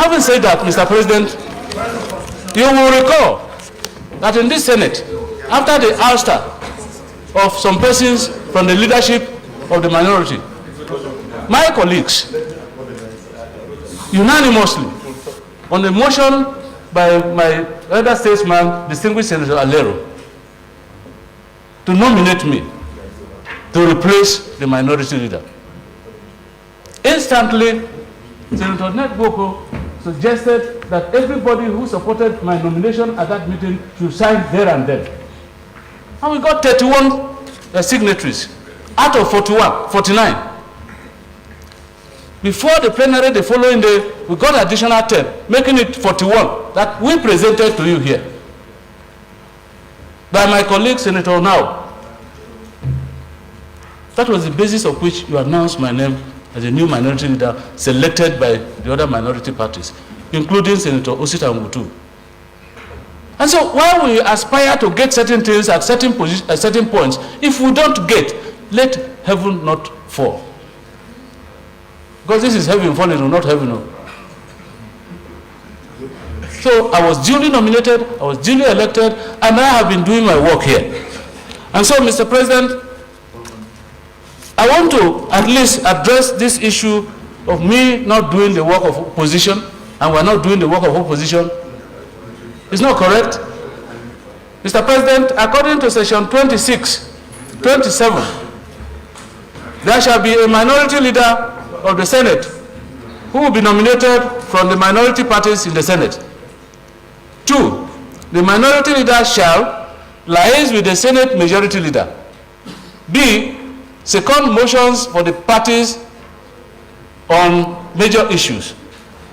having said that, Mr. President, you will recall that in this Senate, after the ouster of some persons from the leadership of the minority, my colleagues unanimously, on the motion by my elder statesman, distinguished Senator Alero, to nominate me to replace the minority leader. Instantly, Senator Ned Boko suggested that everybody who supported my nomination at that meeting should sign there and then. And we got 31 signatories out of 49. Before the plenary the following day, we got additional 10, making it 41 that we presented to you here by my colleague, Senator Now. That was the basis of which you announced my name as a new minority leader selected by the other minority parties, including Senator Osita Ngutu. And so while we aspire to get certain things at certain points, if we don't get, let heaven not fall. Because this is heaven falling, not heaven. So I was duly nominated, I was duly elected, and I have been doing my work here. And so, Mr. President, I want to at least address this issue of me not doing the work of opposition, and we're not doing the work of opposition. It's not correct. Mr. President, according to section 27, there shall be a minority leader of the Senate who will be nominated from the minority parties in the Senate. 2, the minority leader shall liaise with the Senate majority leader. B, second motions for the parties on major issues.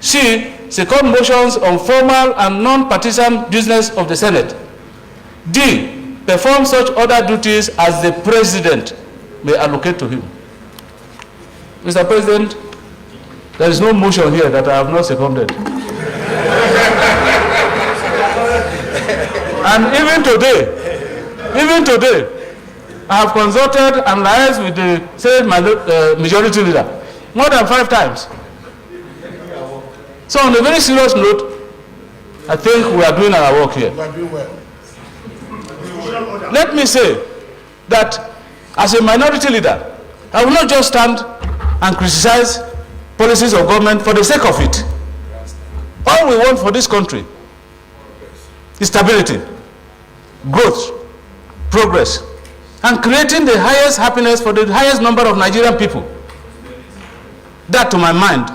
C, second motions on formal and non-partisan business of the Senate. D, perform such other duties as the President may allocate to him. Mr. President, there is no motion here that I have not seconded. And even today, I have consulted and liaised with the Senate majority leader more than 5 times. So on a very serious note, I think we are doing our work here. Let me say that as a minority leader, I will not just stand and criticize policies of government for the sake of it. All we want for this country is stability, growth, progress, and creating the highest happiness for the highest number of Nigerian people. That, to my mind,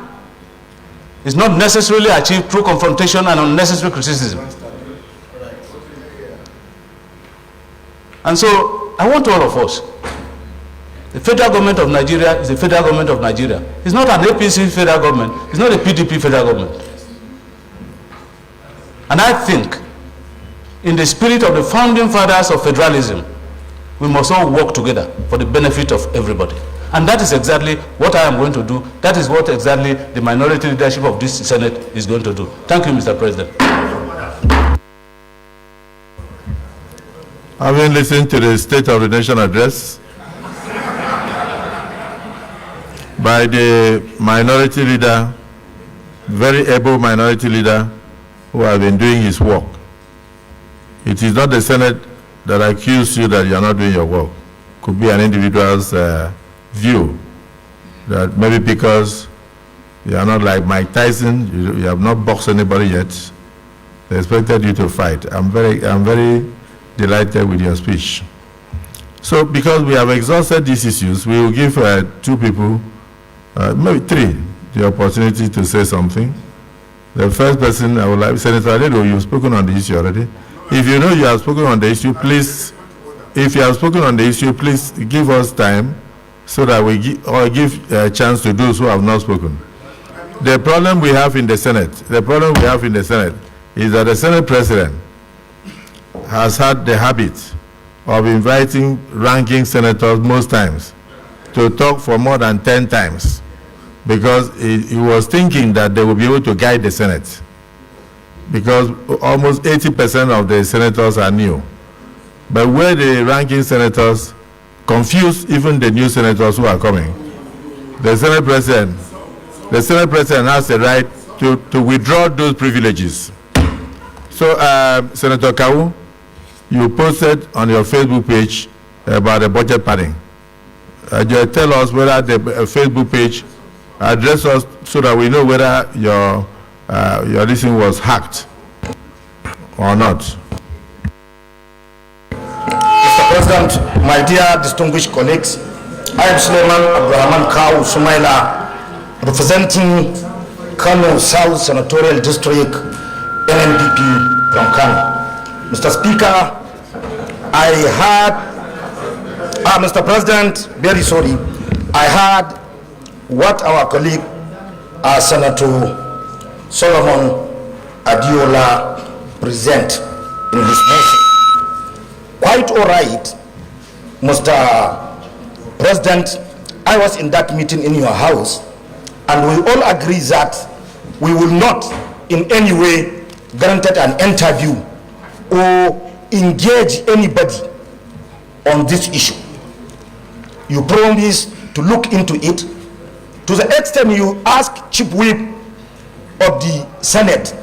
is not necessarily achieved through confrontation and unnecessary criticism. And so, I want all of us, the federal government of Nigeria is the federal government of Nigeria. It's not an APC federal government. It's not a PDP federal government. And I think, in the spirit of the founding fathers of federalism, we must all work together for the benefit of everybody. And that is exactly what I am going to do. That is what exactly the minority leadership of this Senate is going to do. Thank you, Mr. President. Having listened to the State of the Nation address by the minority leader, very able minority leader who has been doing his work, it is not the Senate that accuse you that you are not doing your work. Could be an individual's view that maybe because you are not like Mike Tyson, you have not boxed anybody yet, they expected you to fight. I'm very delighted with your speech. So because we have exhausted these issues, we will give 2 people, maybe 3, the opportunity to say something. The first person I would like, Senator Allegbo, you've spoken on the issue already. If you know you have spoken on the issue, please, if you have spoken on the issue, please give us time so that we give a chance to those who have not spoken. The problem we have in the Senate, is that the Senate President has had the habit of inviting ranking senators most times to talk for more than 10 times because he was thinking that they will be able to guide the Senate, because almost 80% of the senators are new. But where the ranking senators confuse even the new senators who are coming, the Senate President has the right to withdraw those privileges. So, Senator Kawu, you posted on your Facebook page about the budget padding. Just tell us whether the Facebook page address us so that we know whether your listing was hacked or not. Mr. President, my dear distinguished colleagues, I am Suleiman Abdurrahman Kawu Sumaila, representing Kano South Senatorial District, NNPP from Kano. Mr. Speaker, Mr. President, very sorry, I heard what our colleague, Senator Solomon Adiola present in his motion. Quite all right, Mr. President, I was in that meeting in your house, and we all agree that we will not in any way grant an interview or engage anybody on this issue. You promise to look into it. To the extent you ask Chief Whip of the Senate,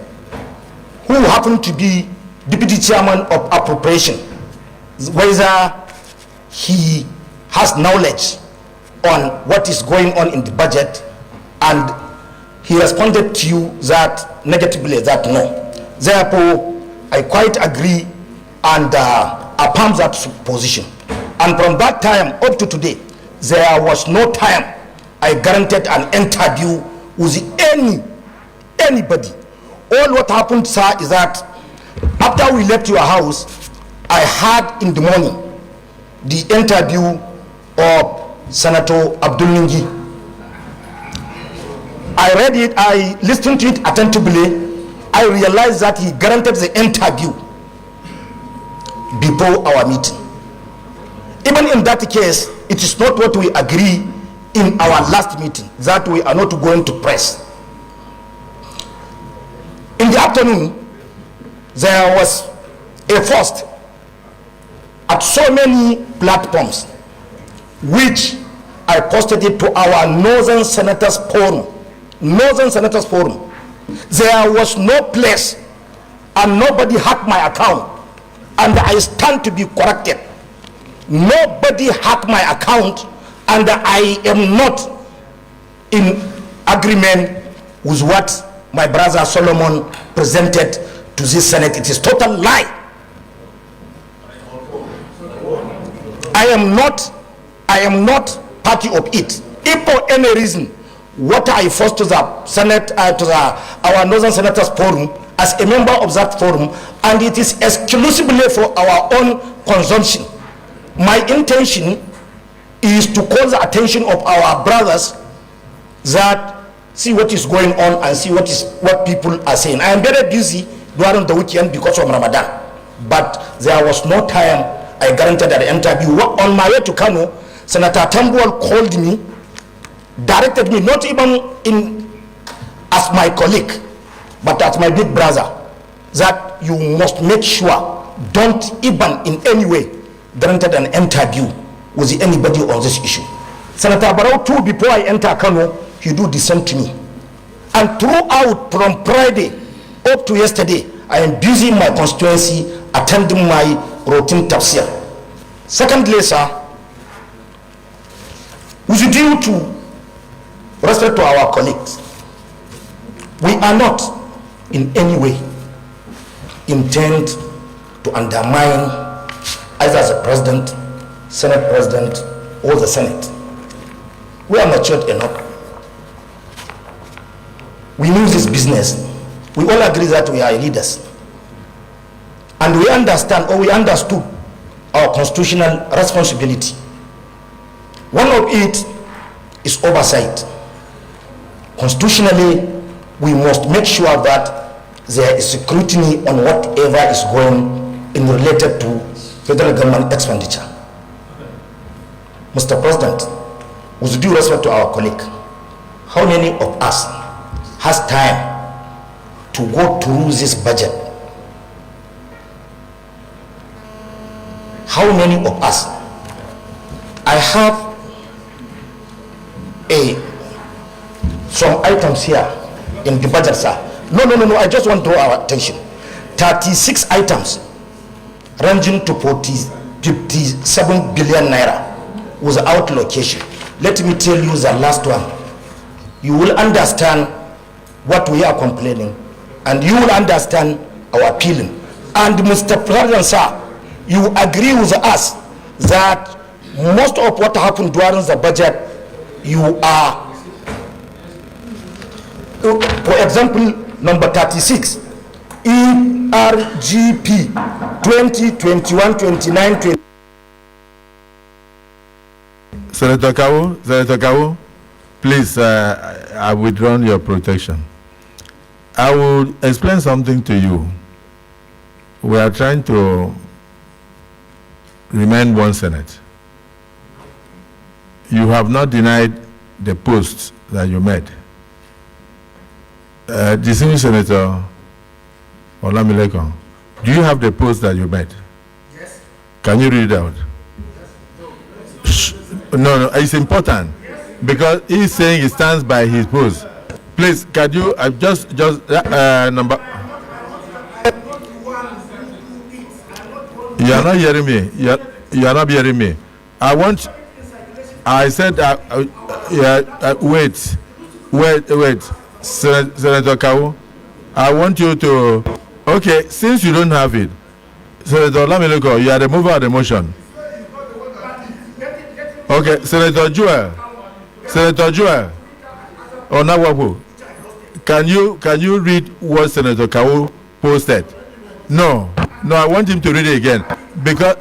who happened to be Deputy Chairman of Appropriation, whether he has knowledge on what is going on in the budget, and he responded to you that negatively, that no. Therefore, I quite agree and affirm that position. And from that time up to today, there was no time I granted an interview with anybody. All what happened, sir, is that after we left your house, I had in the morning the interview of Senator Abdul Ningi. I read it, I listened to it attentively. I realized that he granted the interview before our meeting. Even in that case, it is not what we agree in our last meeting, that we are not going to press. In the afternoon, there was a first at so many platforms, which I posted it to our Northern Senators Forum. Northern Senators Forum. There was no place, and nobody hacked my account, and I stand to be corrected. Nobody hacked my account, and I am not in agreement with what my brother Solomon presented to this Senate. It is total lie. I am not party of it. If for any reason, what I forced to the Senate, our Northern Senators Forum, as a member of that forum, and it is exclusively for our own consumption. My intention is to call the attention of our brothers that see what is going on and see what people are saying. I am very busy during the weekend because of Ramadan, but there was no time I granted an interview. On my way to Kano, Senator Tambuwal called me, directed me, not even as my colleague, but as my big brother, that you must make sure don't even in any way granted an interview with anybody on this issue. Senator Barrow too, before I enter Kano, he do the same to me. And throughout from Friday up to yesterday, I am busy in my constituency attending my routine tafsir. Secondly, sir, with due to respect to our colleagues, we are not in any way intend to undermine either the president, Senate president, or the Senate. We are matured enough. We know this business. We all agree that we are leaders. And we understand, or we understood, our constitutional responsibility. One of it is oversight. Constitutionally, we must make sure that there is scrutiny on whatever is going in related to federal government expenditure. Mr. President, with due respect to our colleague, how many of us has time to go through this budget? How many of us? I have some items here in the budget, sir. No, I just want to draw our attention. 36 items ranging to 57 billion naira without location. Let me tell you the last one. You will understand what we are complaining, and you will understand our appealing. And Mr. President, sir, you agree with us that most of what happened during the budget, you are, for example, number 36, ERGP 2021-29. Senator Kawu, please, I withdraw your protection. I will explain something to you. We are trying to remain one Senate. You have not denied the posts that you made. Distinguished Senator Olamilekon, do you have the post that you made? Yes. Can you read it out? No, it's important because he's saying he stands by his post. Please, can you just number? You are not hearing me. You are not hearing me. I said wait, Senator Kawu, I want you to. Okay, since you don't have it, Senator Olamileko, you are the mover of the motion. Okay, Senator Joel Onawapu, can you read what Senator Kawu posted? No, I want him to read it again because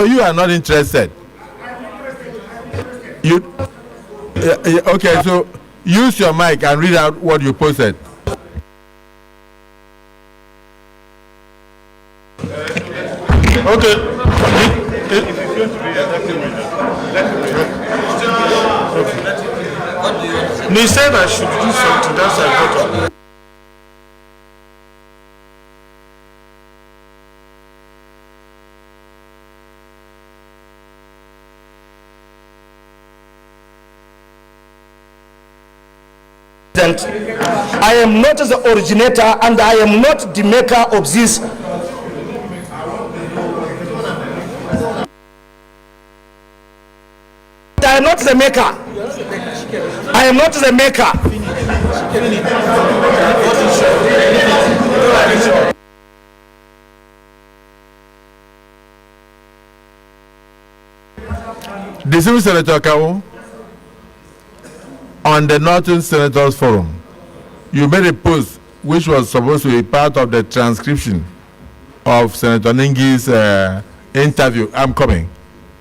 you are not interested. Okay, so use your mic and read out what you posted. Okay. He said I should do something. That's why I got up. I am not the originator and I am not the maker of this. I am not the maker. I am not the maker. Distinguished Senator Kawu, on the Northern Senators Forum, you made a post which was supposed to be part of the transcription of Senator Ningi's interview. I'm coming.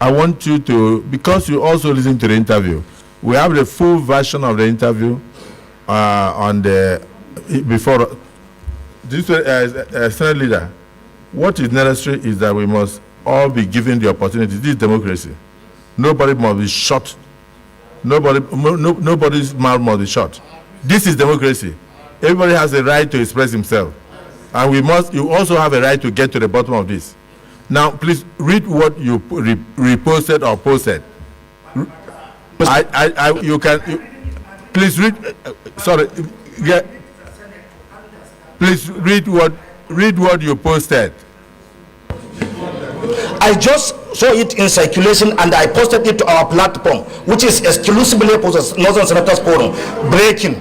I want you to, because you also listened to the interview, we have the full version of the interview on the, before, this Senate leader, what is necessary is that we must all be given the opportunity. This is democracy. Nobody must be shot. Nobody's mouth must be shut. This is democracy. Everybody has a right to express himself, and you also have a right to get to the bottom of this. Now, please read what you reposted or posted. Please read. Please read what you posted. I just saw it in circulation and I posted it to our platform, which is exclusively for the Northern Senators Forum. Breaking.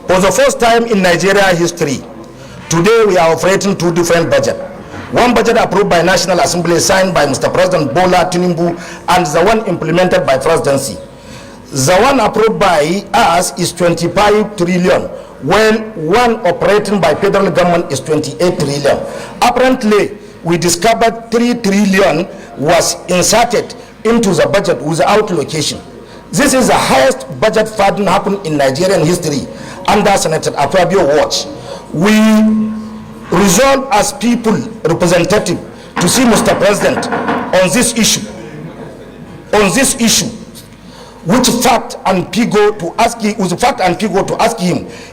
For the first time in Nigeria history, today we are operating two different budgets. One budget approved by National Assembly, signed by Mr. President Bola Tinubu, and the one implemented by Presidency. The one approved by us is 25 trillion, while one operating by federal government is 28 trillion. Apparently, we discovered 3 trillion was inserted into the budget without location. This is the highest budget funding happened in Nigerian history under Senator Akpabio watch. We resolve as people representative to see Mr. President on this issue. Which fact and figure to ask him,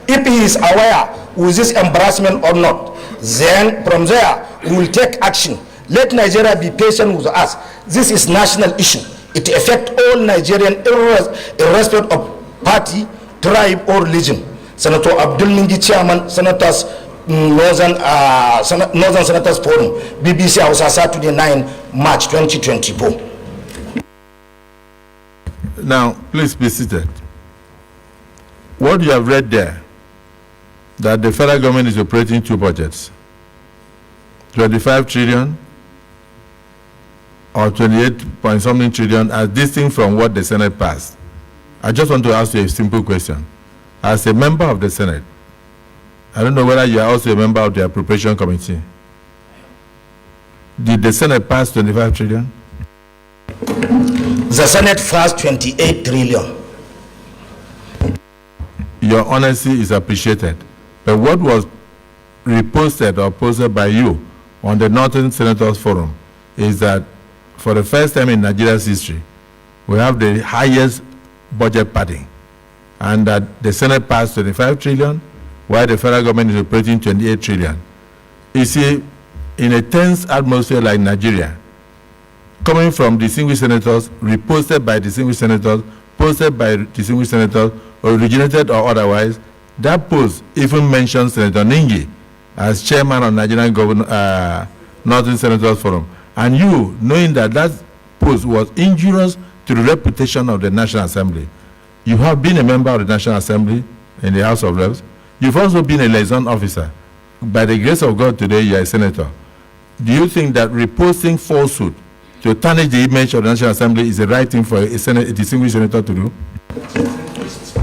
if he is aware with this embarrassment or not. Then from there we will take action. Let Nigeria be patient with us. This is national issue. It affects all Nigerians irrespective of party, tribe or religion. Senator Abdul Ningi Chairman, Senators Northern Senators Forum, BBC Hausa, Saturday 9 March 2024. Now, please be seated. What you have read there, that the federal government is operating two budgets, 25 trillion or 28 point something trillion, as distinct from what the Senate passed. I just want to ask you a simple question. As a member of the Senate, I don't know whether you are also a member of the appropriation committee. Did the Senate pass 25 trillion? The Senate passed 28 trillion. Your honesty is appreciated. But what was reposted or posted by you on the Northern Senators Forum is that for the first time in Nigeria's history, we have the highest budget padding, and that the Senate passed 25 trillion, while the federal government is operating 28 trillion. You see, in a tense atmosphere like Nigeria, coming from distinguished senators, reposted by distinguished senators, posted by distinguished senators, originated or otherwise, that post even mentions Senator Ningi as chairman of Nigerian Northern Senators Forum. And you, knowing that that post was injurious to the reputation of the National Assembly, you have been a member of the National Assembly in the House of Reps. You've also been a liaison officer. By the grace of God, today you are a senator. Do you think that reposting falsehood to tarnish the image of the National Assembly is the right thing for a distinguished senator to do?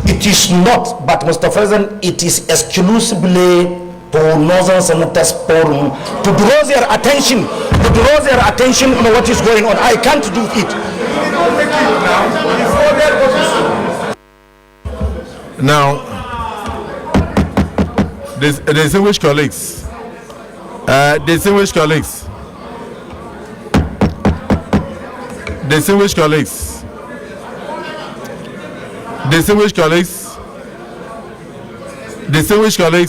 It is not, but Mr. President, it is exclusively to Northern Senators Forum to draw their attention, on what is going on. I can't do it. Now, distinguished colleagues, distinguished colleagues,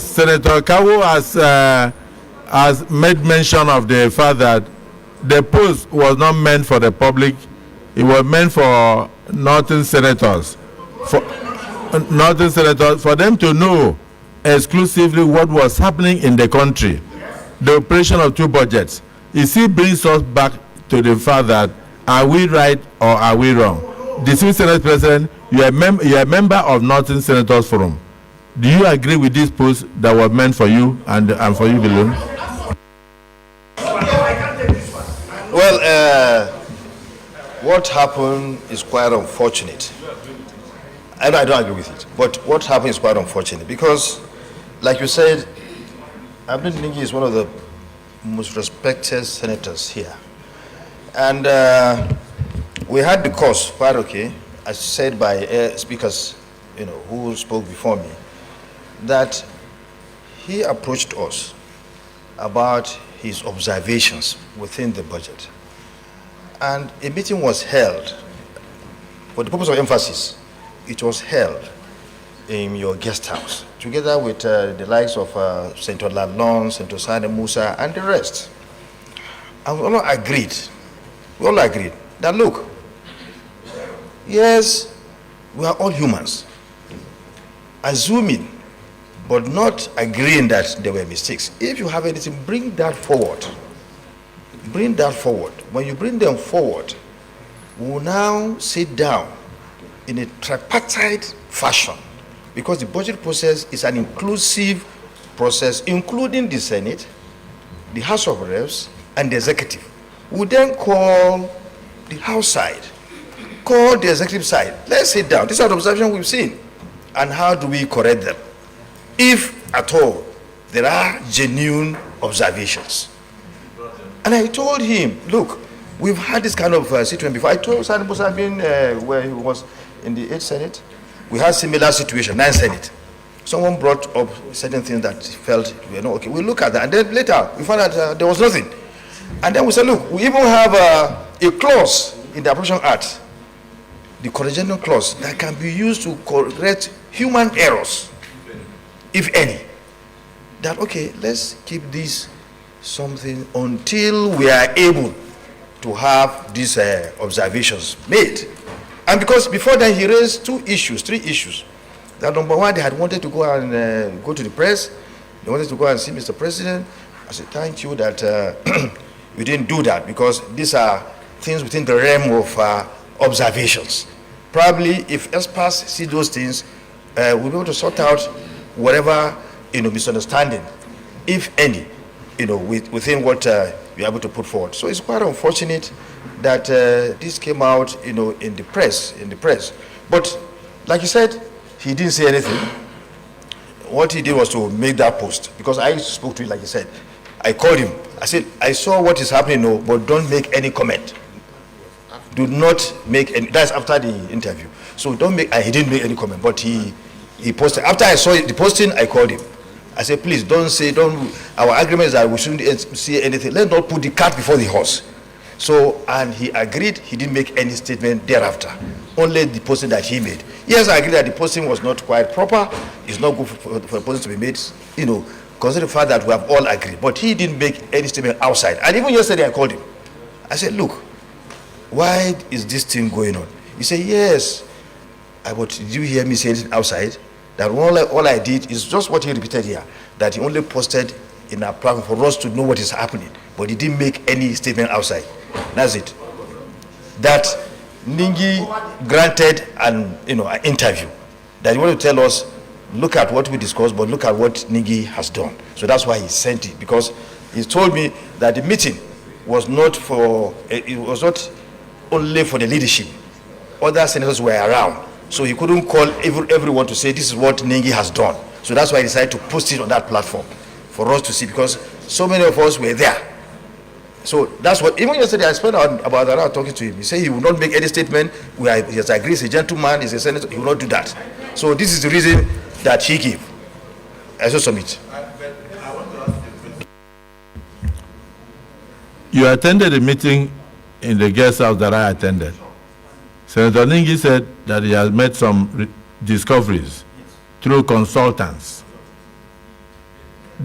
Senator Kawu has made mention of the fact that the post was not meant for the public, it was meant for Northern senators, for them to know exclusively what was happening in the country, the operation of two budgets. It still brings us back to the fact that, are we right or are we wrong? Distinguished Senate President, you are a member of Northern Senators Forum. Do you agree with this post that was meant for you and for you alone? Well, what happened is quite unfortunate. And I don't agree with it. But what happened is quite unfortunate because, like you said, Amending is one of the most respected senators here. And we had the course, quite okay, as said by speakers, who spoke before me, that he approached us about his observations within the budget. And a meeting was held. For the purpose of emphasis, it was held in your guest house, together with the likes of Senator Lalon, Senator Sani Musa, and the rest. And we all agreed that, look, yes, we are all humans, assuming, but not agreeing that there were mistakes. If you have anything, bring that forward. Bring that forward. When you bring them forward, we will now sit down in a tripartite fashion, because the budget process is an inclusive process, including the Senate, the House of Reps, and the executive. We then call the House side, call the executive side. Let's sit down. These are the observations we've seen. And how do we correct them? If at all there are genuine observations. And I told him, look, we've had this kind of situation before. I told Sani Musa where he was in the 8th Senate. We had similar situation, 9th Senate. Someone brought up certain things that felt, okay, we'll look at that. And then later, we found out there was nothing. And then we said, look, we even have a clause in the Appropriation Act, the corrigendum clause, that can be used to correct human errors, if any. That, okay, let's keep this something until we are able to have these observations made. And because before then he raised three issues. That number one, they had wanted to go and go to the press. They wanted to go and see Mr. President. I said, thank you that we didn't do that, because these are things within the realm of observations. Probably if experts see those things, we'll be able to sort out whatever, misunderstanding, if any, within what we're able to put forward. So it's quite unfortunate that this came out, in the press. But like you said, he didn't say anything. What he did was to make that post, because I spoke to him, like he said. I called him. I said, I saw what is happening, but don't make any comment. Do not make any. That's after the interview. So don't make. He didn't make any comment, but he posted. After I saw the posting, I called him. I said, please don't say, our agreement is that we shouldn't see anything. Let's not put the cart before the horse. So, and he agreed. He didn't make any statement thereafter. Only the posting that he made. Yes, I agree that the posting was not quite proper. It's not good for a posting to be made, considering the fact that we have all agreed. But he didn't make any statement outside. And even yesterday I called him. I said, look, why is this thing going on? He said, yes. But did you hear me say anything outside? That all I did is just what he repeated here, that he only posted in our platform for us to know what is happening. But he didn't make any statement outside. That's it. That Ningi granted an interview. That he wanted to tell us, look at what we discussed, but look at what Ningi has done. So that's why he sent it, because he told me that the meeting was not only for the leadership. Other senators were around, so he couldn't call everyone to say this is what Ningi has done. So that's why he decided to post it on that platform for us to see, because so many of us were there. So that's what, even yesterday I spent about an hour talking to him. He said he will not make any statement. He has agreed, he's a gentleman, he's a senator, he will not do that. So this is the reason that he gave. I shall submit. You attended a meeting in the guest house that I attended. Senator Ningi said that he has made some discoveries through consultants,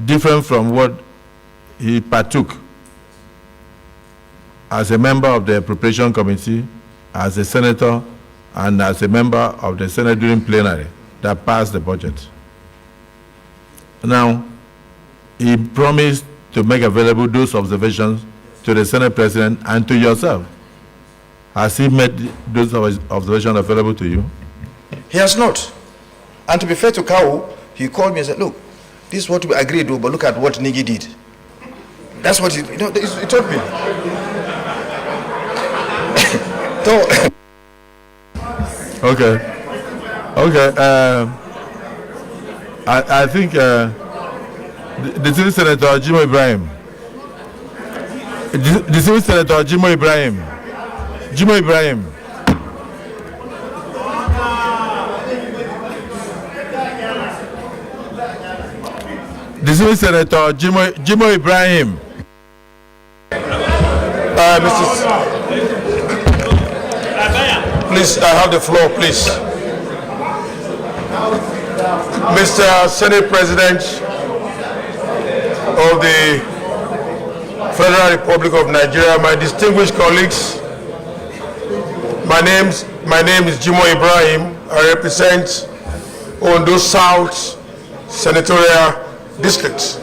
different from what he partook as a member of the appropriation committee, as a senator, and as a member of the Senate during plenary that passed the budget. Now, he promised to make available those observations to the Senate President and to yourself. Has he made those observations available to you? He has not. And to be fair to Kau, he called me and said, look, this is what we agreed to, but look at what Ningi did. That's what he told me. Okay. I think the civil senator Jimo Ibrahim. The civil senator Jimo Ibrahim. The civil senator Jimo Ibrahim. Please, I have the floor, please. Mr. Senate President of the Federal Republic of Nigeria, my distinguished colleagues, my name is Jimo Ibrahim. I represent Ondo South Senatorial District.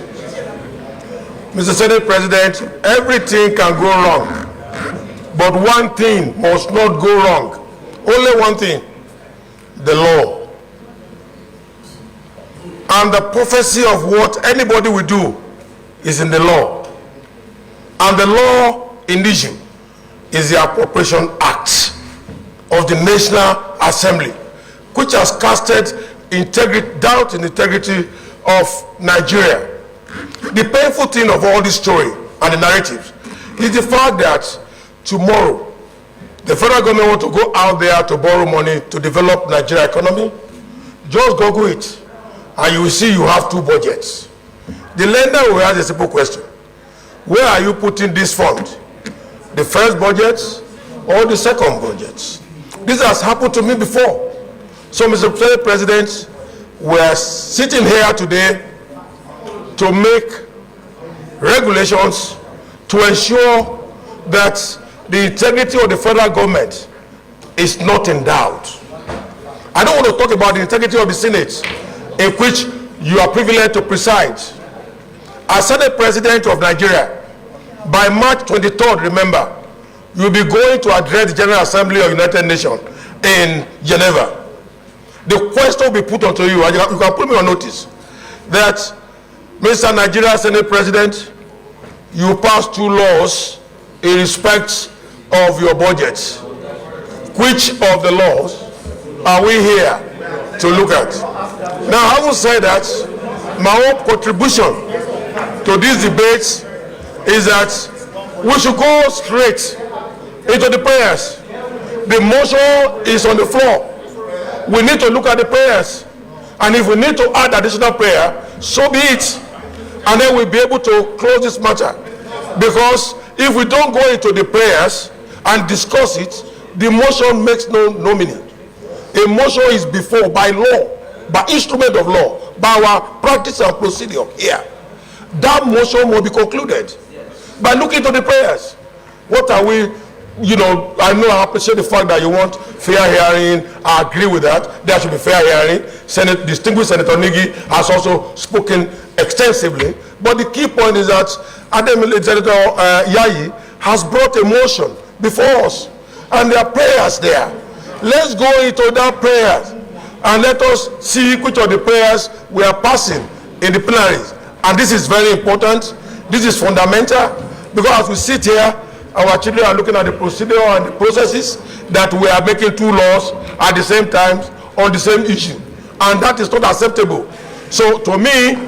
Mr. Senate President, everything can go wrong, but one thing must not go wrong. Only one thing, the law. And the prophecy of what anybody will do is in the law. And the law in Nigeria is the Appropriation Act of the National Assembly, which has casted doubt in the integrity of Nigeria. The painful thing of all this story and the narrative is the fact that tomorrow the federal government want to go out there to borrow money to develop Nigeria economy. Just Google it and you will see you have two budgets. The lender will ask a simple question: where are you putting this fund? The first budget or the second budget? This has happened to me before. So, Mr. Senate President, we are sitting here today to make regulations to ensure that the integrity of the federal government is not in doubt. I don't want to talk about the integrity of the Senate, in which you are privileged to preside. As Senate President of Nigeria, by March 23rd, remember, you'll be going to address the General Assembly of United Nations in Geneva. The question will be put onto you, and you can put me on notice, that Mr. Nigeria Senate President, you passed 2 laws in respect of your budget. Which of the laws are we here to look at? Now, having said that, my own contribution to this debate is that we should go straight into the prayers. The motion is on the floor. We need to look at the prayers, and if we need to add additional prayer, so be it, and then we'll be able to close this matter. Because if we don't go into the prayers and discuss it, the motion makes no meaning. A motion is before, by law, by instrument of law, by our practice and procedure here. That motion will be concluded by looking to the prayers. What are we, I know I appreciate the fact that you want fair hearing. I agree with that. There should be fair hearing. Distinguished Senator Ningi has also spoken extensively. But the key point is that Senator Yayi has brought a motion before us, and there are prayers there. Let's go into that prayers and let us see which of the prayers we are passing in the plenaries. And this is very important. This is fundamental, because as we sit here, our children are looking at the procedure and the processes, that we are making 2 laws at the same time on the same issue. And that is not acceptable. So to me,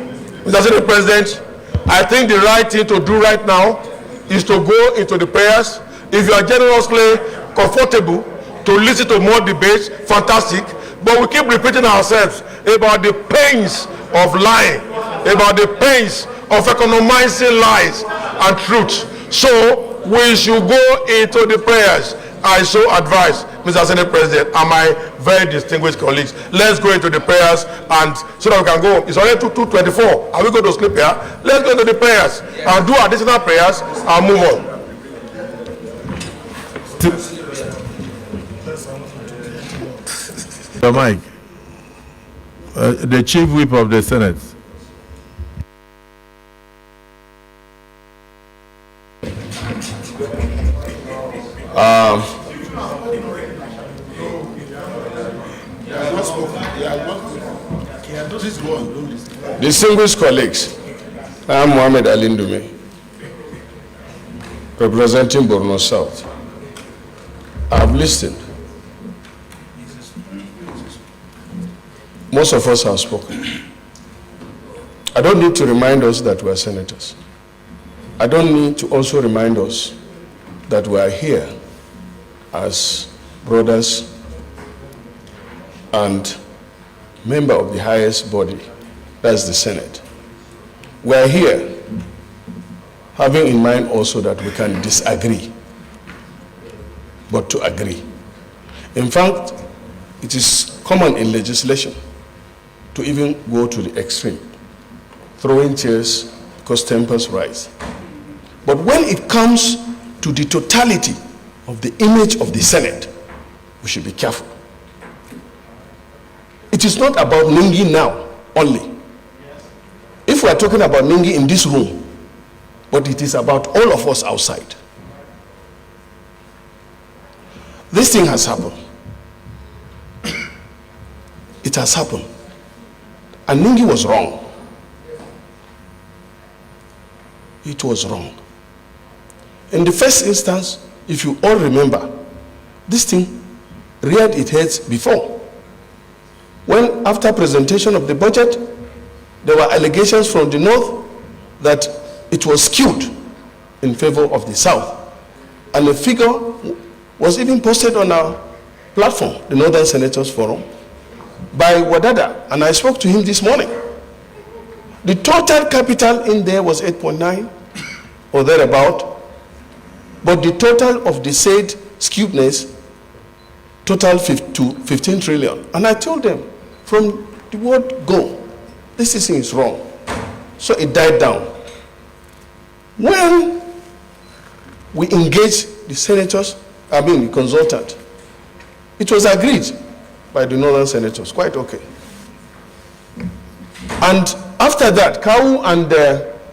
Mr. Senate President, I think the right thing to do right now is to go into the prayers. If you are generously comfortable to listen to more debates, fantastic. But we keep repeating ourselves about the pains of lying, about the pains of economizing lies and truth. So we should go into the prayers. I so advise, Mr. Senate President, and my very distinguished colleagues, let's go into the prayers, and so that we can go. It's already 2:24. Are we going to sleep here? Let's go into the prayers and do additional prayers and move on. Mike, the Chief Whip of the Senate. Distinguished colleagues, I am Mohammed Ali Ndume, representing Borno South. I have listened. Most of us have spoken. I don't need to remind us that we are senators. I don't need to also remind us that we are here as brothers and member of the highest body, that's the Senate. We are here having in mind also that we can disagree, but to agree. In fact, it is common in legislation to even go to the extreme, throwing chairs because tempers rise. But when it comes to the totality of the image of the Senate, we should be careful. It is not about Ningi now only. If we are talking about Ningi in this room, but it is about all of us outside. This thing has happened. It has happened. And Ningi was wrong. It was wrong. In the first instance, if you all remember, this thing reared its head before. When, after presentation of the budget, there were allegations from the north that it was skewed in favor of the south. And a figure was even posted on our platform, the Northern Senators Forum, by Wadada, and I spoke to him this morning. The total capital in there was 8.9 or thereabout, but the total of the said skewedness totaled to 15 trillion. And I told them, from the word go, this thing is wrong. So it died down. When we engaged the senators, the consultant, it was agreed by the Northern Senators. Quite okay. And after that, Kau and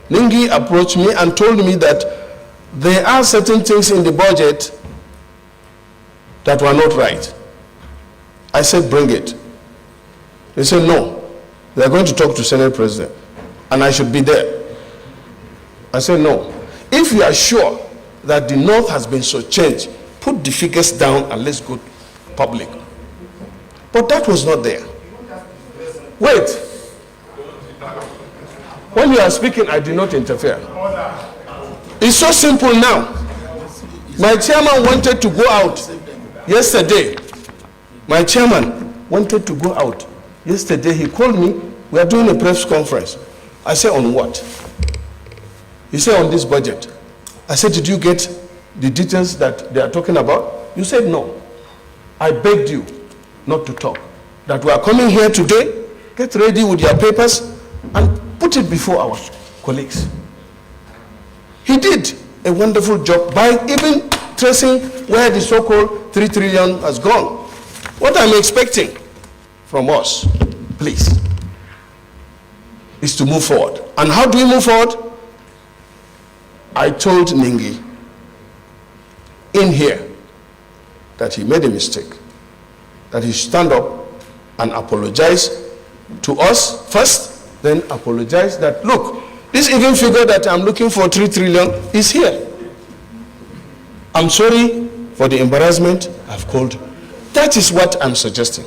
Ningi approached me and told me that there are certain things in the budget that were not right. I said, bring it. They said, no, they are going to talk to Senate President, and I should be there. I said, no. If you are sure that the North has been so changed, put the figures down and let's go public. But that was not there. Wait. When you are speaking, I did not interfere. It's so simple now. My chairman wanted to go out yesterday. My chairman wanted to go out yesterday. He called me. We are doing a press conference. I said, on what? He said, on this budget. I said, did you get the details that they are talking about? You said, no. I begged you not to talk. That we are coming here today, get ready with your papers, and put it before our colleagues. He did a wonderful job by even tracing where the so-called 3 trillion has gone. What I'm expecting from us, please, is to move forward. And how do we move forward? I told Ningi in here that he made a mistake, that he should stand up and apologize to us first, then apologize that, look, this even figure that I'm looking for 3 trillion is here. I'm sorry for the embarrassment I've called. That is what I'm suggesting.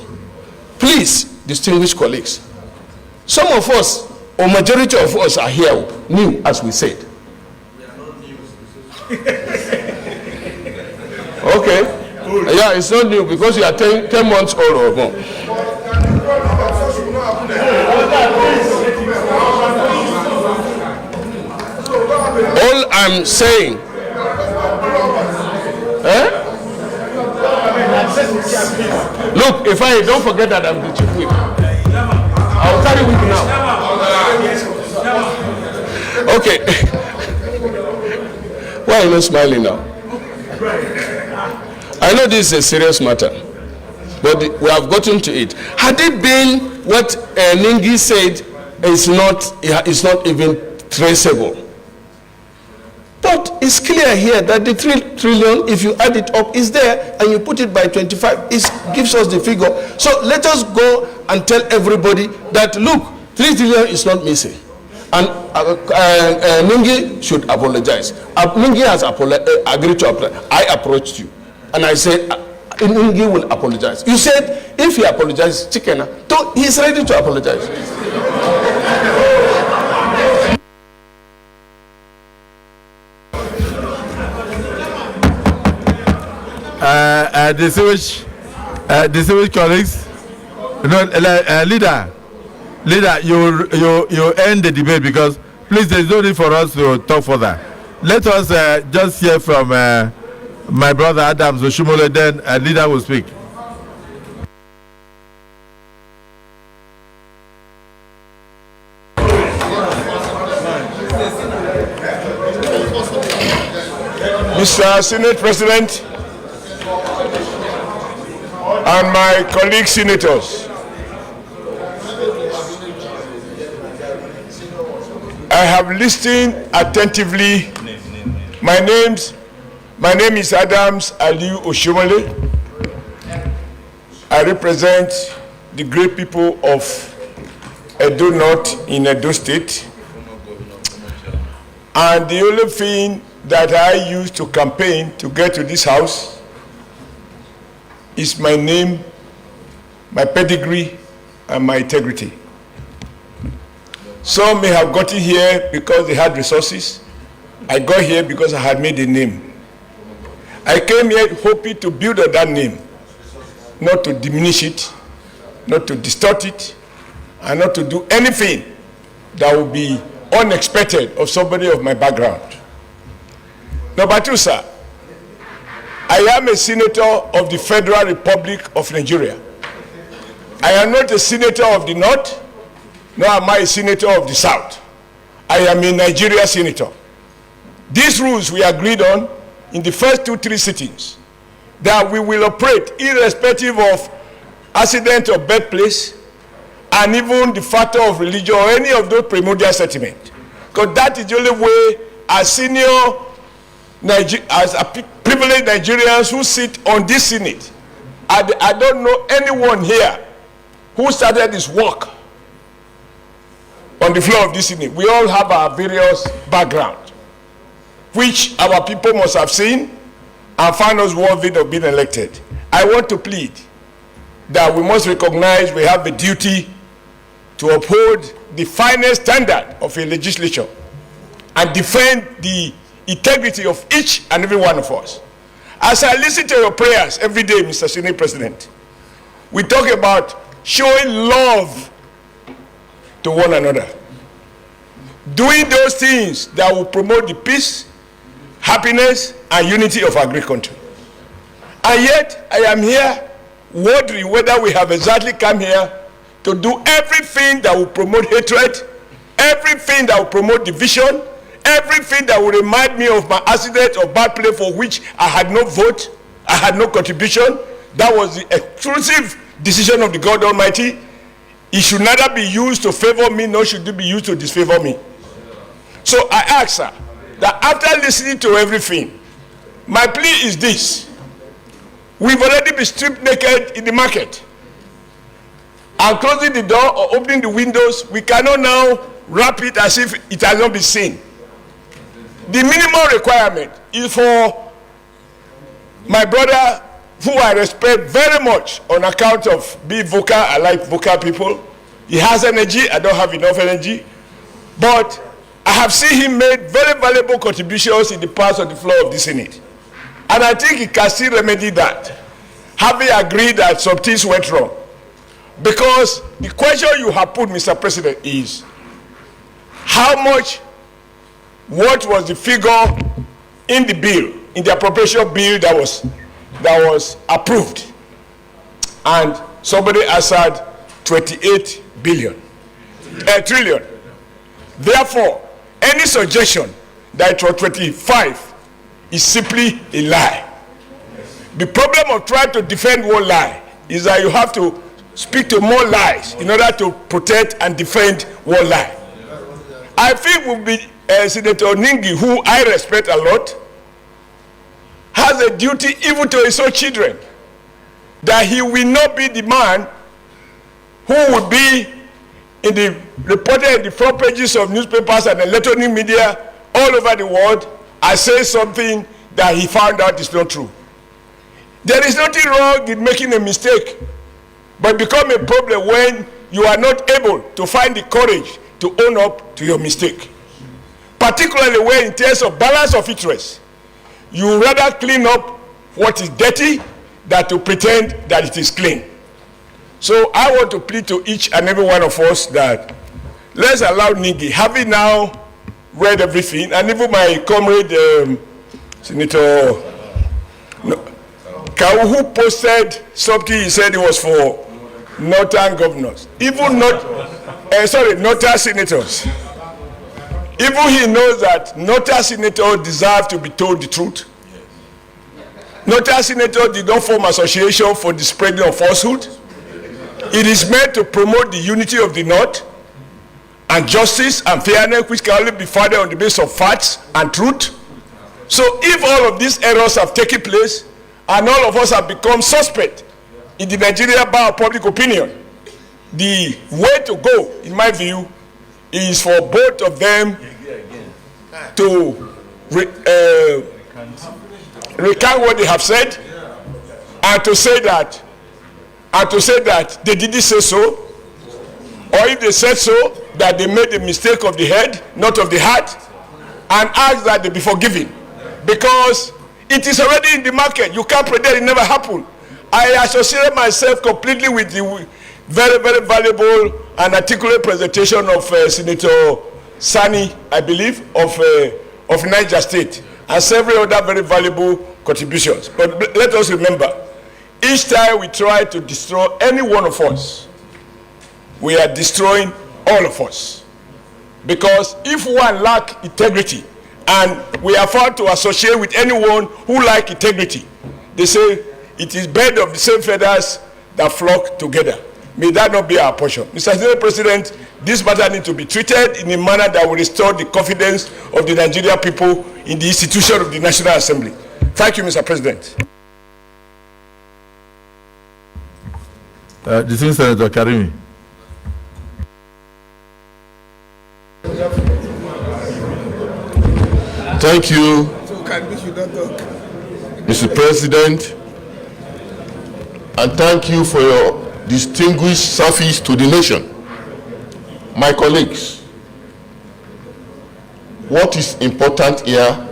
Please, distinguished colleagues, some of us, or majority of us are here new, as we said. Okay. Yeah, it's not new because you are 10 months old or more. All I'm saying, look, if I don't forget that I'm the chief whip, I'll carry whip now. Okay. Why are you not smiling now? I know this is a serious matter, but we have gotten to it. Had it been what Ningi said, it's not even traceable. But it's clear here that the 3 trillion, if you add it up, is there, and you put it by 25, it gives us the figure. So let us go and tell everybody that, look, 3 trillion is not missing. And Ningi should apologize. Ningi has agreed to apply. I approached you, and I said, Ningi will apologize. You said, if he apologizes, chicken, he's ready to apologize. Distinguished colleagues, leader, you end the debate because please, there is no need for us to talk further. Let us just hear from my brother Adams Oshiomhole, then leader will speak. Mr. Senate President and my colleague senators, I have listened attentively. My name is Adams Aliu Oshiomhole. I represent the great people of Edo North in Edo State. And the only thing that I used to campaign to get to this house is my name, my pedigree, and my integrity. Some may have gotten here because they had resources. I got here because I had made a name. I came here hoping to build on that name, not to diminish it, not to distort it, and not to do anything that would be unexpected of somebody of my background. Number two, sir, I am a senator of the Federal Republic of Nigeria. I am not a senator of the North, nor am I a senator of the South. I am a Nigeria senator. These rules we agreed on in the first 2-3 sittings, that we will operate irrespective of accident of birthplace, and even the factor of religion or any of those primordial sentiments. Because that is the only way as senior, as a privileged Nigerians who sit on this Senate. I don't know anyone here who started this work on the floor of this Senate. We all have our various backgrounds, which our people must have seen and find us worthy of being elected. I want to plead that we must recognize we have the duty to uphold the finest standard of a legislature and defend the integrity of each and every one of us. As I listen to your prayers every day, Mr. Senate President, we talk about showing love to one another, doing those things that will promote the peace, happiness, and unity of our great country. And yet, I am here wondering whether we have exactly come here to do everything that will promote hatred, everything that will promote division, everything that will remind me of my accident or bad play for which I had no vote, I had no contribution. That was the exclusive decision of the God Almighty. It should neither be used to favor me, nor should it be used to disfavor me. So I ask her that after listening to everything, my plea is this. We've already been stripped naked in the market. And closing the door or opening the windows, we cannot now wrap it as if it has not been seen. The minimum requirement is for my brother, who I respect very much on account of being vocal. I like vocal people. He has energy. I don't have enough energy. But I have seen him make very valuable contributions in the past on the floor of the Senate. And I think he can still remedy that, having agreed that some things went wrong. Because the question you have put, Mr. President, is how much, what was the figure in the bill, in the appropriation bill that was approved? And somebody answered 28 trillion. Therefore, any suggestion that it was 25 is simply a lie. The problem of trying to defend one lie is that you have to speak to more lies in order to protect and defend one lie. I think will be Senator Ningi, who I respect a lot, has a duty even to his own children, that he will not be the man who will be reported in the front pages of newspapers and electronic media all over the world and say something that he found out is not true. There is nothing wrong in making a mistake, but become a problem when you are not able to find the courage to own up to your mistake. Particularly when in terms of balance of interest, you rather clean up what is dirty than to pretend that it is clean. So I want to plead to each and every one of us that let's allow Ningi, having now read everything, and even my comrade, Senator Kau, who posted something, he said it was for northern governors, even northern senators. Even he knows that northern senators deserve to be told the truth. Northern senators did not form association for the spreading of falsehood. It is meant to promote the unity of the North and justice and fairness, which can only be founded on the basis of facts and truth. So if all of these errors have taken place and all of us have become suspect in the Nigerian bar of public opinion, the way to go, in my view, is for both of them to recount what they have said and to say that they didn't say so, or if they said so, that they made the mistake of the head, not of the heart, and ask that they be forgiven. Because it is already in the market. You can't pretend it never happened. I associated myself completely with the very, very valuable and articulate presentation of Senator Sani, I believe, of Niger State, and several other very valuable contributions. But let us remember, each time we try to destroy any one of us, we are destroying all of us. Because if one lacks integrity, and we are found to associate with anyone who lacks integrity, they say it is bird of the same feathers that flock together. May that not be our portion. Mr. Senate President, this matter needs to be treated in a manner that will restore the confidence of the Nigerian people in the institution of the National Assembly. Thank you, Mr. President. Distinguished Senator Karimi. Thank you, Mr. President, and thank you for your distinguished service to the nation. My colleagues, what is important here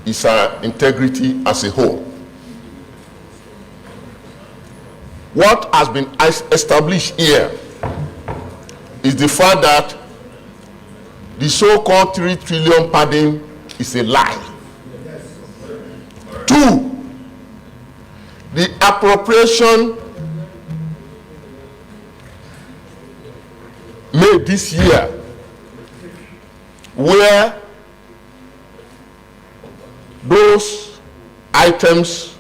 is our integrity as a whole. What has been established here is the fact that the so-called 3 trillion pardon is a lie. 2, the appropriation made this year, where those items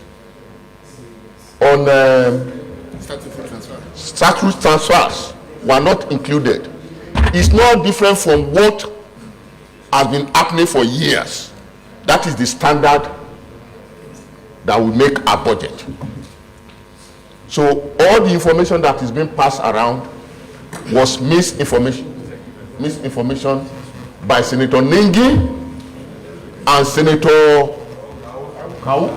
on statutory transfers were not included, is not different from what has been happening for years. That is the standard that will make our budget. So all the information that is being passed around was misinformation by Senator Ningi and Senator Kawu.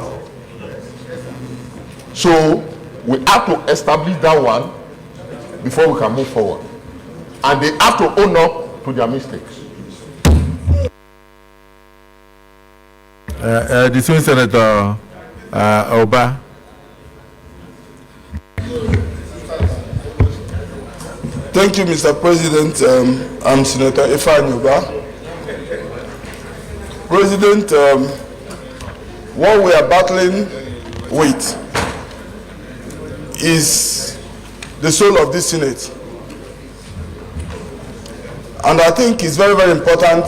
So we have to establish that one before we can move forward. And they have to own up to their mistakes. Distinguished Senator Oba. Thank you, Mr. President. I'm Senator Ifeanyi Oba. President, what we are battling with is the soul of this Senate. And I think it's very, very important.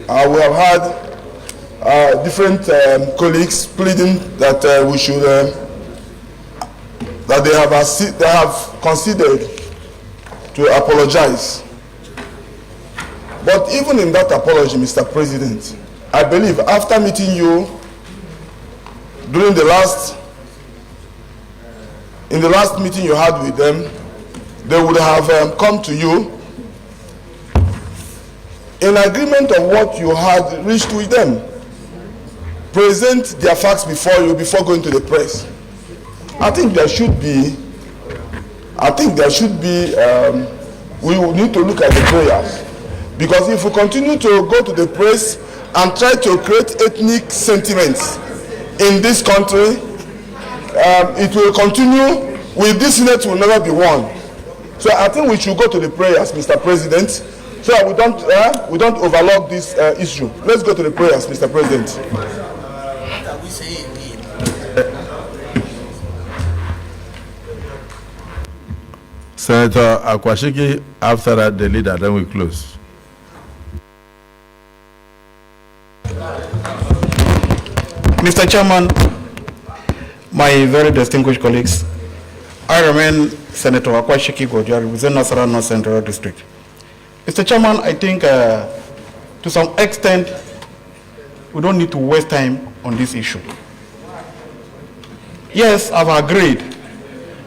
We have had different colleagues pleading that we should, that they have considered to apologize. But even in that apology, Mr. President, I believe after meeting you during in the last meeting you had with them, they would have come to you in agreement of what you had reached with them, present their facts before you before going to the press. I think there should be, we will need to look at the prayers, because if we continue to go to the press and try to create ethnic sentiments in this country, it will continue. With this Senate will never be won. So I think we should go to the prayers, Mr. President, so that we don't overlook this issue. Let's go to the prayers, Mr. President. Senator Akwashiki, after that, the leader, then we close. Mr. Chairman, my very distinguished colleagues, I remain Senator Akwashiki Gojari within Nasarawa North Central District. Mr. Chairman, I think to some extent, we don't need to waste time on this issue. Yes, I've agreed.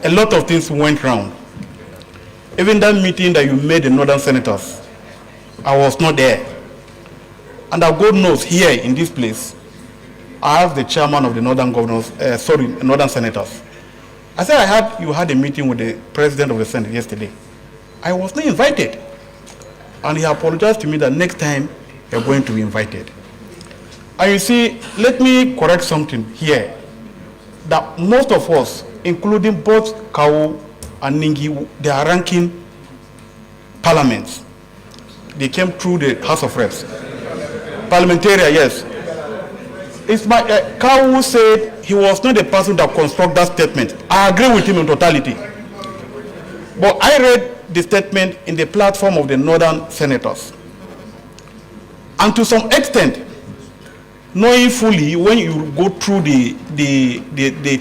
A lot of things went wrong. Even that meeting that you made the Northern Senators, I was not there. And our God knows here in this place, I have the chairman of the Northern Governors, Northern Senators. I said you had a meeting with the President of the Senate yesterday. I was not invited. And he apologized to me that next time you're going to be invited. And you see, let me correct something here. That most of us, including both Kawu and Ningi, they are ranking parliaments. They came through the House of Reps. Parliamentarian, yes. It's my Kawu said he was not the person that constructed that statement. I agree with him in totality. But I read the statement in the platform of the Northern Senators. And to some extent, knowing fully when you go through the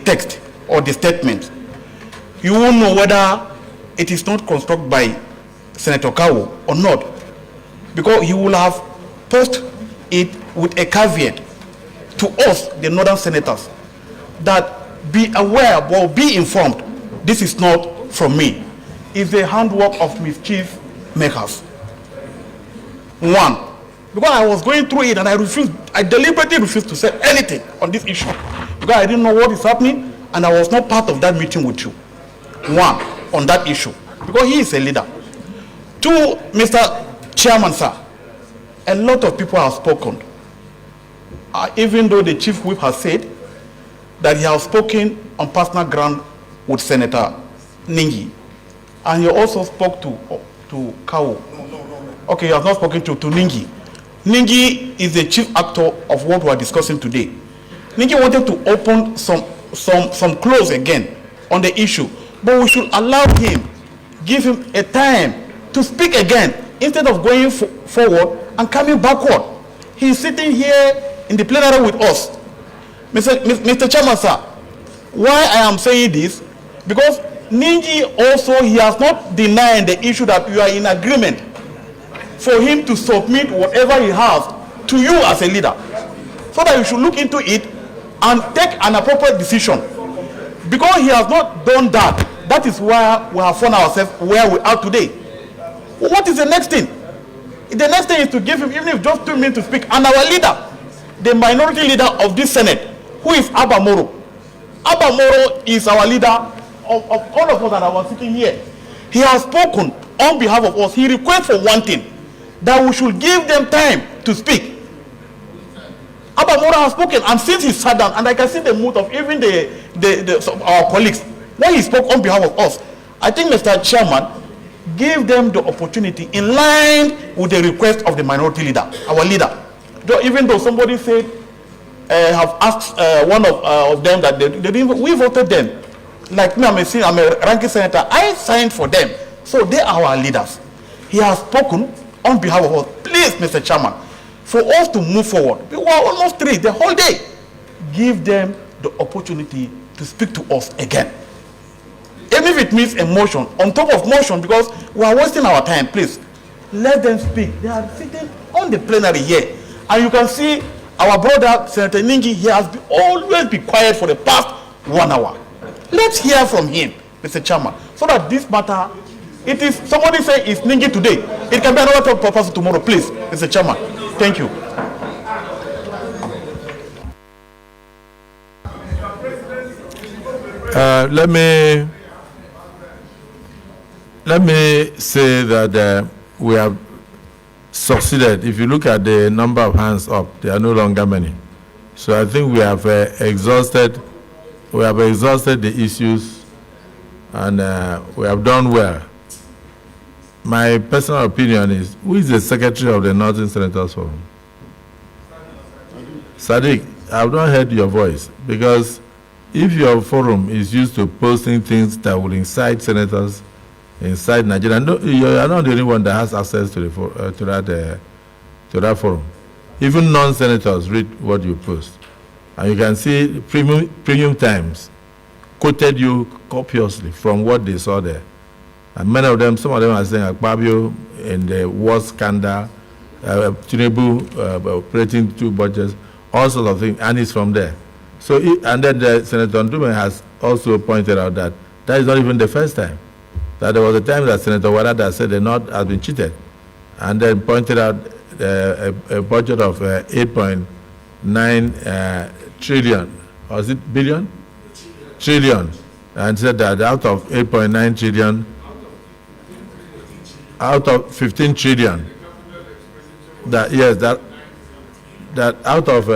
text or the statement, you won't know whether it is not constructed by Senator Kawo or not, because he will have posted it with a caveat to us, the northern senators, that be aware or be informed, this is not from me. It's the handwork of mischief makers. One, because I was going through it and I deliberately refused to say anything on this issue because I didn't know what is happening and I was not part of that meeting with you. One, on that issue, because he is a leader. Two, Mr. Chairman, sir, a lot of people have spoken. Even though the chief whip has said that he has spoken on personal ground with Senator Ningi, and he also spoke to Kawo. Okay, you have not spoken to Ningi. Ningi is the chief actor of what we are discussing today. Ningi wanted to open some close again on the issue, but we should allow him, give him a time to speak again instead of going forward and coming backward. He is sitting here in the plenary with us. Mr. Chairman, sir, why I am saying this, because Ningi also, he has not denied the issue that you are in agreement for him to submit whatever he has to you as a leader, so that you should look into it and take an appropriate decision. Because he has not done that, that is why we have found ourselves where we are today. What is the next thing? The next thing is to give him, even if just 2 minutes to speak, and our leader, the minority leader of this Senate, who is Abba Moro. Abba Moro is our leader of all of us that are sitting here. He has spoken on behalf of us. He requests for one thing, that we should give them time to speak. Abba Moro has spoken, and since he sat down, and I can see the mood of even our colleagues, when he spoke on behalf of us, I think, Mr. Chairman, give them the opportunity in line with the request of the minority leader, our leader. Even though somebody said, have asked one of them that they didn't, we voted them. Like me, I'm a ranking senator, I signed for them. So they are our leaders. He has spoken on behalf of us. Please, Mr. Chairman, for us to move forward, we were almost 3 the whole day. Give them the opportunity to speak to us again. Even if it means a motion, on top of motion, because we are wasting our time, please. Let them speak. They are sitting on the plenary here. And you can see our brother, Senator Ningi, he has always been quiet for the past 1 hour. Let's hear from him, Mr. Chairman, so that this matter, it is, somebody say it's Ningi today. It can be another person tomorrow, please, Mr. Chairman. Thank you. Let me say that we have succeeded. If you look at the number of hands up, there are no longer many. So I think we have exhausted the issues, and we have done well. My personal opinion is, who is the secretary of the Northern Senators Forum? Sadiq, I have not heard your voice, because if your forum is used to posting things that will incite senators inside Nigeria, no, you are not the only one that has access to that forum. Even non-senators read what you post, and you can see Premium Times quoted you copiously from what they saw there. And many of them, some of them are saying Akpabio in the war scandal, Tinubu operating 2 budgets, all sorts of things, and it's from there. So, and then Senator Ndume has also pointed out that that is not even the first time. That there was a time that Senator Wadada said the North has been cheated, and then pointed out a budget of 8.9 trillion, or is it billion? Trillion, and said that out of 8.9 trillion, out of 15 trillion, that yes, that out of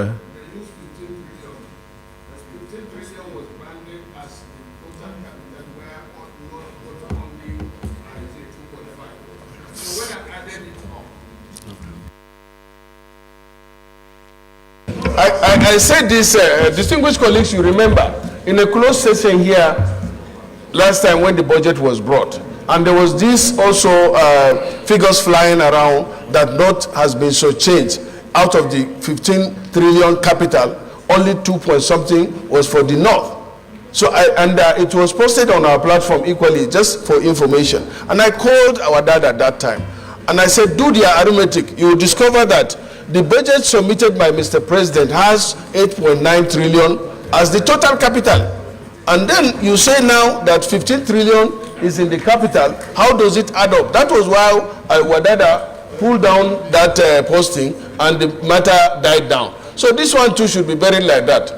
I said this, distinguished colleagues, you remember, in a closed session here last time when the budget was brought, and there was this also figures flying around that North has been so changed. Out of the 15 trillion capital, only 2 point something was for the North. So it was posted on our platform equally, just for information. And I called our dad at that time, and I said, do the arithmetic. You will discover that the budget submitted by Mr. President has 8.9 trillion as the total capital. And then you say now that 15 trillion is in the capital. How does it add up? That was why Wadada pulled down that posting, and the matter died down. So this one too should be buried like that.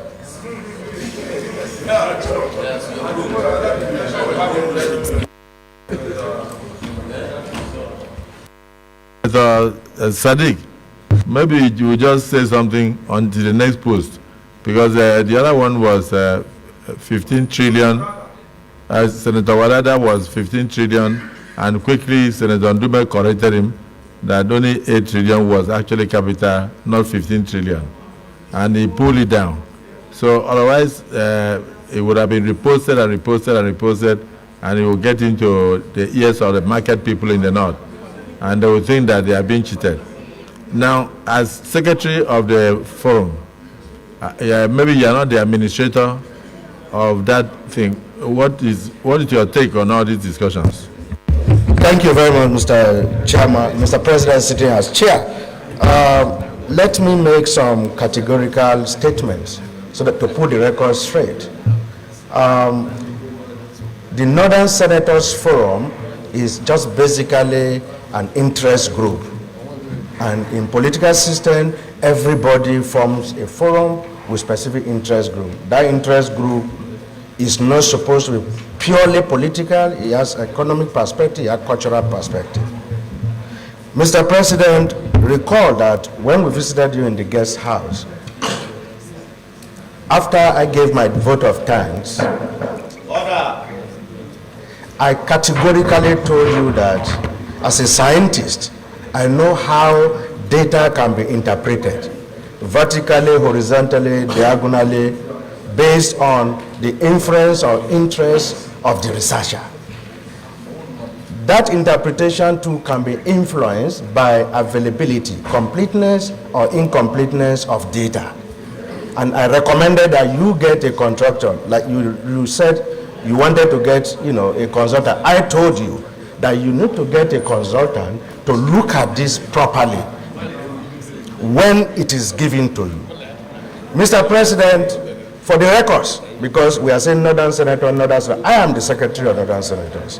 Sadiq, maybe you will just say something on to the next post, because the other one was 15 trillion. Senator Wadada was 15 trillion, and quickly Senator Ndume corrected him that only 8 trillion was actually capital, not 15 trillion. And he pulled it down. So otherwise, it would have been reposted and reposted and reposted, and it will get into the ears of the market people in the north. And they will think that they are being cheated. Now, as secretary of the forum, maybe you are not the administrator of that thing. What is your take on all these discussions? Thank you very much, Mr. Chairman, Mr. President, sitting as chair. Let me make some categorical statements so that to put the record straight. The Northern Senators Forum is just basically an interest group. And in political system, everybody forms a forum with specific interest group. That interest group is not supposed to be purely political. It has economic perspective, it has cultural perspective. Mr. President, recall that when we visited you in the guest house, after I gave my vote of thanks, I categorically told you that as a scientist, I know how data can be interpreted vertically, horizontally, diagonally, based on the inference or interest of the researcher. That interpretation too can be influenced by availability, completeness or incompleteness of data. And I recommended that you get a contractor, like you said you wanted to get, a consultant. I told you that you need to get a consultant to look at this properly when it is given to you. Mr. President, for the records, because we are saying Northern Senator, I am the Secretary of Northern Senators.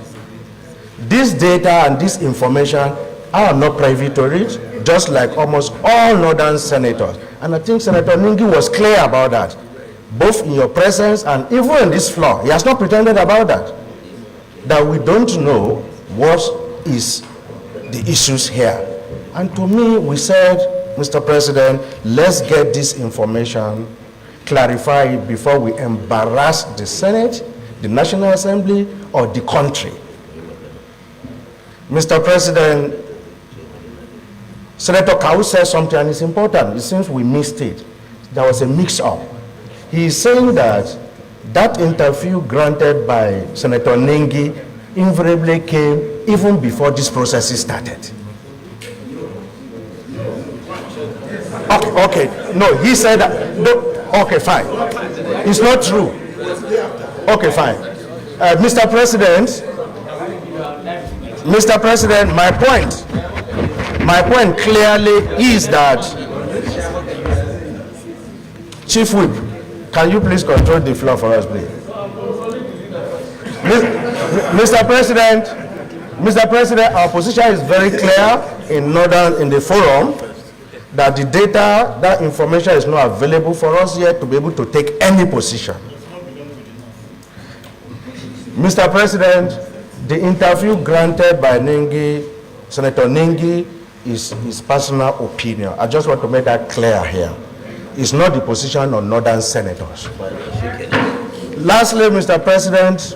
This data and this information are not privy to read, just like almost all Northern Senators. And I think Senator Ningi was clear about that, both in your presence and even on this floor. He has not pretended about that we don't know what is the issues here. And to me, we said, Mr. President, let's get this information, clarify it before we embarrass the Senate, the National Assembly, or the country. Mr. President, Senator Kau said something and it's important. It seems we missed it. There was a mix-up. He is saying that that interview granted by Senator Ningi invariably came even before this process started. Okay, no, he said that. No, okay, fine. It's not true. Okay, fine. Mr. President, my point clearly is that, Chief Whip, can you please control the floor for us, please? Mr. President, our position is very clear in the forum that the data, that information is not available for us yet to be able to take any position. Mr. President, the interview granted by Ningi, Senator Ningi, is his personal opinion. I just want to make that clear here. It's not the position of Northern Senators. Lastly, Mr. President,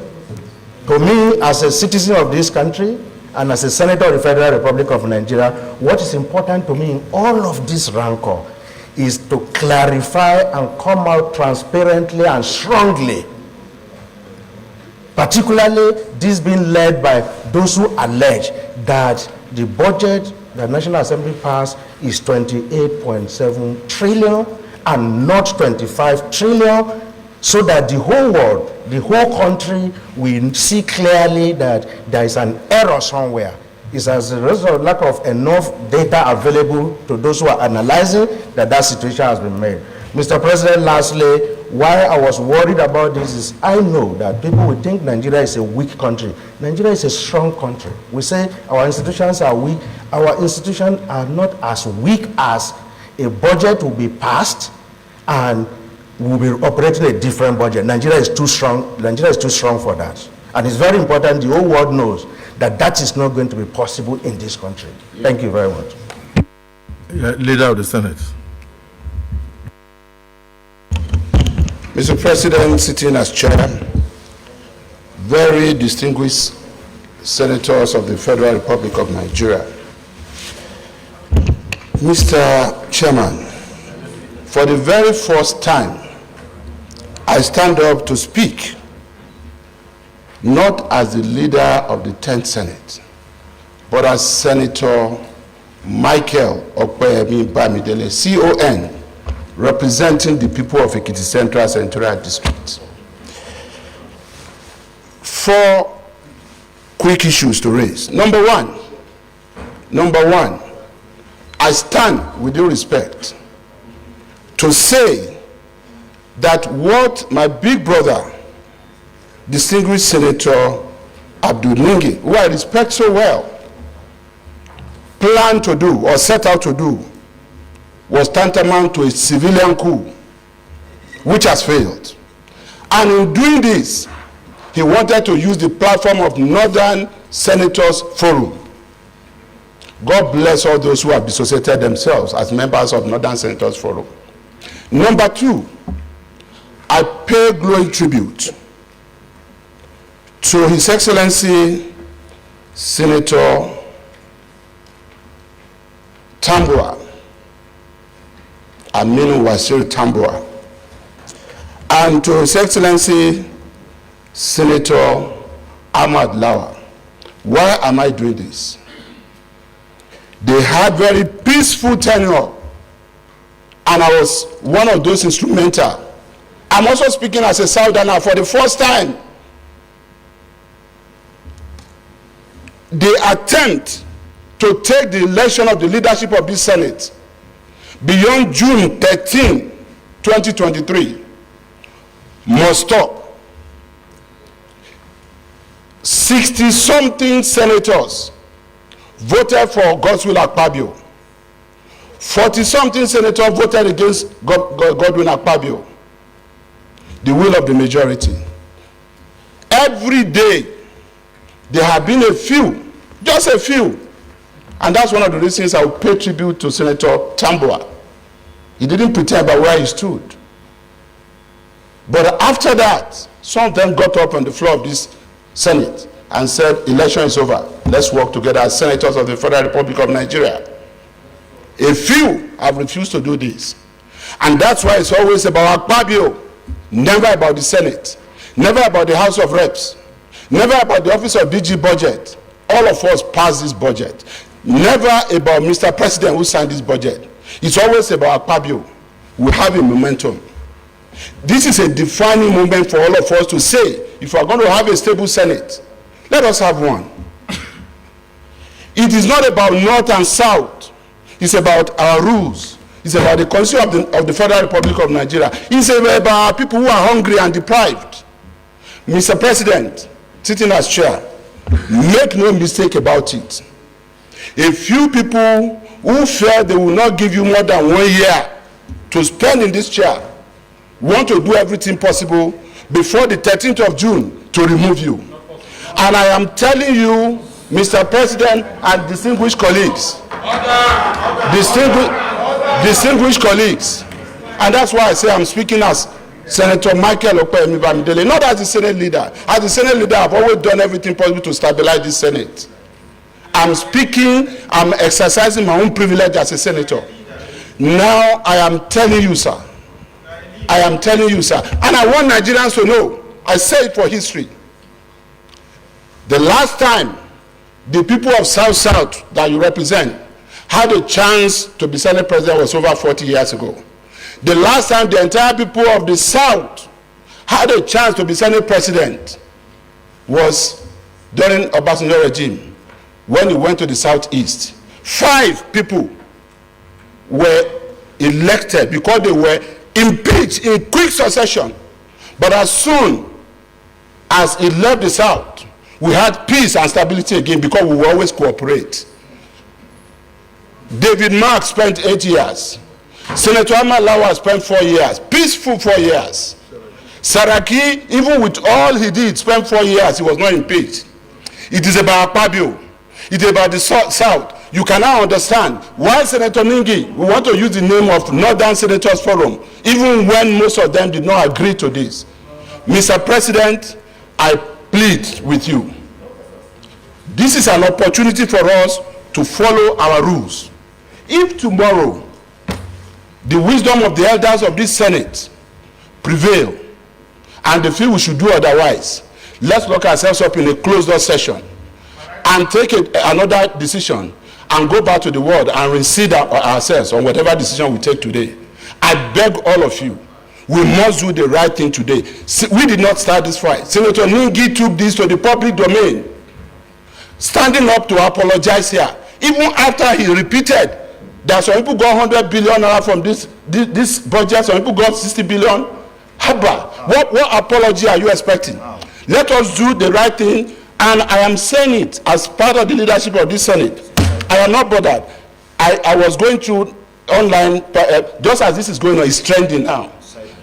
to me, as a citizen of this country and as a senator of the Federal Republic of Nigeria, what is important to me in all of this rancor is to clarify and come out transparently and strongly, particularly this being led by those who allege that the budget the National Assembly passed is 28.7 trillion and not 25 trillion, so that the whole world, the whole country will see clearly that there is an error somewhere. It's as a result of lack of enough data available to those who are analyzing that situation has been made. Mr. President, lastly, why I was worried about this is I know that people will think Nigeria is a weak country. Nigeria is a strong country. We say our institutions are weak. Our institutions are not as weak as a budget will be passed and we'll be operating a different budget. Nigeria is too strong. Nigeria is too strong for that. And it's very important the whole world knows that that is not going to be possible in this country. Thank you very much. Leader of the Senate. Mr. President, sitting as chair, very distinguished senators of the Federal Republic of Nigeria. Mr. Chairman, for the very first time, I stand up to speak, not as the leader of the 10th Senate, but as Senator Michael Okpeyemi Bamidele, CON, representing the people of Ekiti Central Senatorial District. 4 quick issues to raise. Number one, I stand with due respect to say that what my big brother, distinguished Senator Abdul Ningi, who I respect so well, planned to do or set out to do was tantamount to a civilian coup, which has failed. And in doing this, he wanted to use the platform of Northern Senators Forum. God bless all those who have dissociated themselves as members of Northern Senators Forum. Number 2, I pay glowing tribute to His Excellency Senator Tambua, Aminu Wasir Tambua, and to His Excellency Senator Ahmad Lawa. Why am I doing this? They had very peaceful tenure, and I was one of those instrumental. I'm also speaking as a Southerner for the first time. The attempt to take the election of the leadership of this Senate beyond June 13, 2023 must stop. 60-something senators voted for Godswill Akpabio. 40-something senators voted against Godwin Akpabio. The will of the majority. Every day, there have been a few, just a few, and that's one of the reasons I will pay tribute to Senator Tambua. He didn't pretend about where he stood. But after that, some of them got up on the floor of this Senate and said, election is over. Let's work together as senators of the Federal Republic of Nigeria. A few have refused to do this. And that's why it's always about Akpabio, never about the Senate, never about the House of Reps, never about the Office of DG Budget. All of us passed this budget. Never about Mr. President who signed this budget. It's always about Akpabio. We have a momentum. This is a defining moment for all of us to say, if we are going to have a stable Senate, let us have one. It is not about North and South. It's about our rules. It's about the constitution of the Federal Republic of Nigeria. It's about our people who are hungry and deprived. Mr. President, sitting as chair, make no mistake about it. A few people who fear they will not give you more than 1 year to spend in this chair want to do everything possible before the 13th of June to remove you. And I am telling you, Mr. President and distinguished colleagues, distinguished colleagues, and that's why I say I'm speaking as Senator Michael Okpeyemi Bamidele, not as the Senate leader. As the Senate leader, I've always done everything possible to stabilize this Senate. I'm speaking, I'm exercising my own privilege as a senator. Now I am telling you, sir, I am telling you, sir, and I want Nigerians to know, I say it for history. The last time the people of South that you represent had a chance to be Senate President was over 40 years ago. The last time the entire people of the South had a chance to be Senate president was during Obasanjo regime, when he went to the southeast. 5 people were elected because they were impeached in quick succession. But as soon as he left the south, we had peace and stability again because we will always cooperate. David Mark spent 8 years. Senator Ahmad Lawal spent 4 years. Peaceful 4 years. Saraki, even with all he did, spent 4 years. He was not impeached. It is about Akpabio. It is about the south. You can now understand why Senator Ningi, we want to use the name of Northern Senators Forum, even when most of them did not agree to this. Mr. President, I plead with you. This is an opportunity for us to follow our rules. If tomorrow the wisdom of the elders of this Senate prevail and they feel we should do otherwise, let's lock ourselves up in a closed-door session and take another decision and go back to the world and reconsider ourselves on whatever decision we take today. I beg all of you, we must do the right thing today. We did not start this fight. Senator Ningi took this to the public domain, standing up to apologize here. Even after he repeated that some people got 100 billion from this budget, some people got 60 billion. Haba, what apology are you expecting? Let us do the right thing, and I am saying it as part of the leadership of this Senate. I am not bothered. I was going through online, just as this is going on, it's trending now,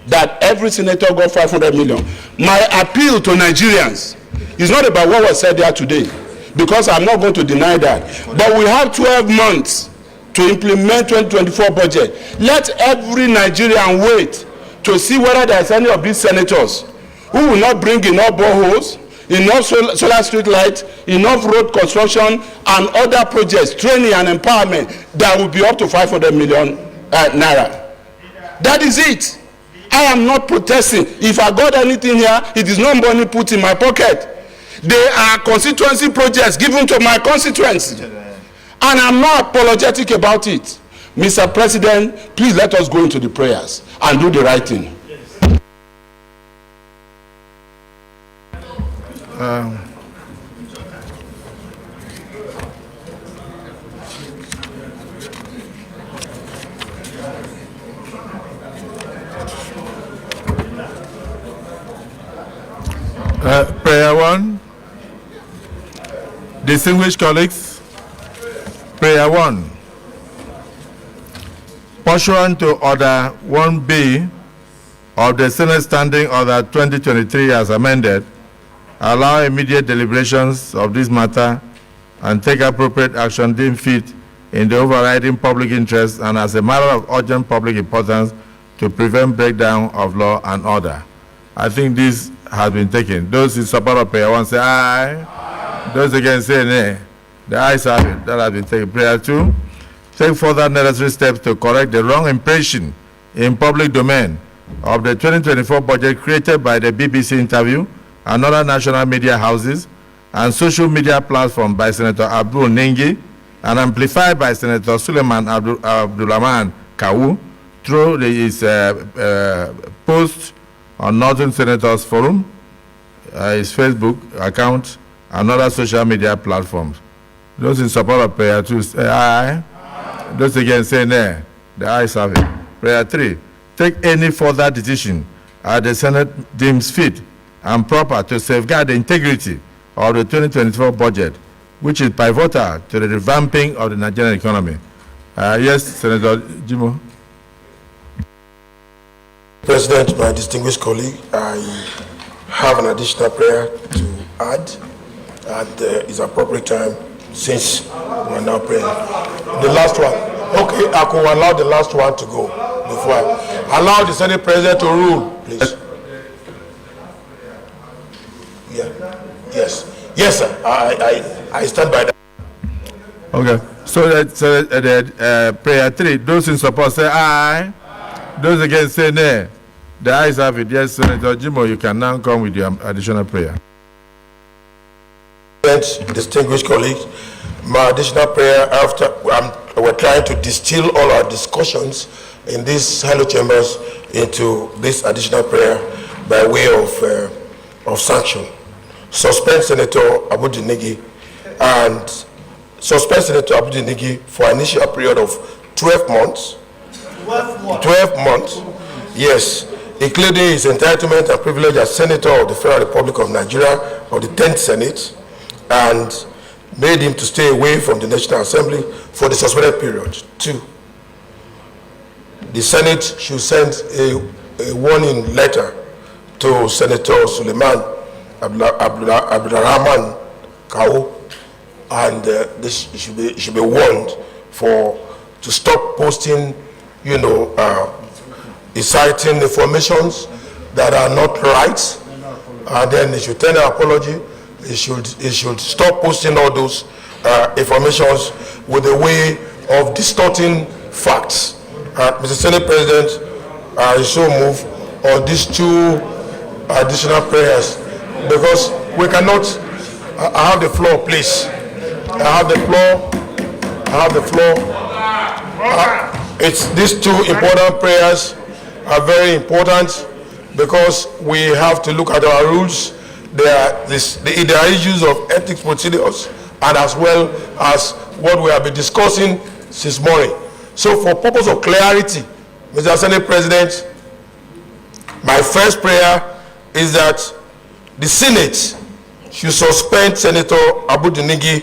that every senator got 500 million. My appeal to Nigerians is not about what was said there today, because I'm not going to deny that. But we have 12 months to implement 2024 budget. Let every Nigerian wait to see whether there is any of these senators who will not bring enough boreholes, enough solar street lights, enough road construction, and other projects, training and empowerment that will be up to 500 million naira. That is it. I am not protesting. If I got anything here, it is not money put in my pocket. They are constituency projects given to my constituency. And I'm not apologetic about it. Mr. President, please let us go into the prayers and do the right thing. Prayer 1. Distinguished colleagues, prayer 1. Pursuant to Order 1B of the Senate Standing Order 2023 as amended, allow immediate deliberations of this matter and take appropriate action deemed fit in the overriding public interest and as a matter of urgent public importance to prevent breakdown of law and order. I think this has been taken. Those in support of prayer 1 say aye. Aye. Those against say nay. The ayes have it. That has been taken. Prayer 2. Take further necessary steps to correct the wrong impression in public domain of the 2024 budget created by the BBC interview and other national media houses and social media platforms by Senator Abdul Ningi and amplified by Senator Suleiman Abdulrahman Kawu through his post on Northern Senators Forum, his Facebook account, and other social media platforms. Those in support of prayer 2 say aye. Aye. Those against say nay. The ayes have it. Prayer 3. Take any further decision as the Senate deems fit and proper to safeguard the integrity of the 2024 budget, which is pivotal to the revamping of the Nigerian economy. Yes, Senator Jimo. President, my distinguished colleague, I have an additional prayer to add at its appropriate time since we are now praying. The last one. Okay, I could allow the last one to go before I allow the Senate President to rule, please. Yeah. Yes. Yes, sir. I stand by that. Okay. So prayer 3. Those in support say aye. Those against say nay. The ayes have it. Yes, Senator Jimo, you can now come with your additional prayer. Distinguished colleagues, my additional prayer after we're trying to distill all our discussions in these hello chambers into this additional prayer. by way of sanction. Suspend Senator Ningi and suspend Senator Ningi for an initial period of 12 months. 12 months, yes, including his entitlement and privilege as Senator of the Federal Republic of Nigeria of the 10th Senate, and made him to stay away from the National Assembly for the suspended period. 2, the Senate should send a warning letter to Senator Suleiman Abdulrahman Kao, and this should be warned to stop posting, inciting informations that are not right, and then he should tender an apology. He should stop posting all those informations with a way of distorting facts. Mr. Senate President, I so move on these 2 additional prayers, because we cannot. I have the floor, please. I have the floor. It's these 2 important prayers are very important, because we have to look at our rules. There are issues of ethics procedures, and as well as what we have been discussing since morning. So for purpose of clarity, Mr. Senate President, my first prayer is that the Senate should suspend Senator Ningi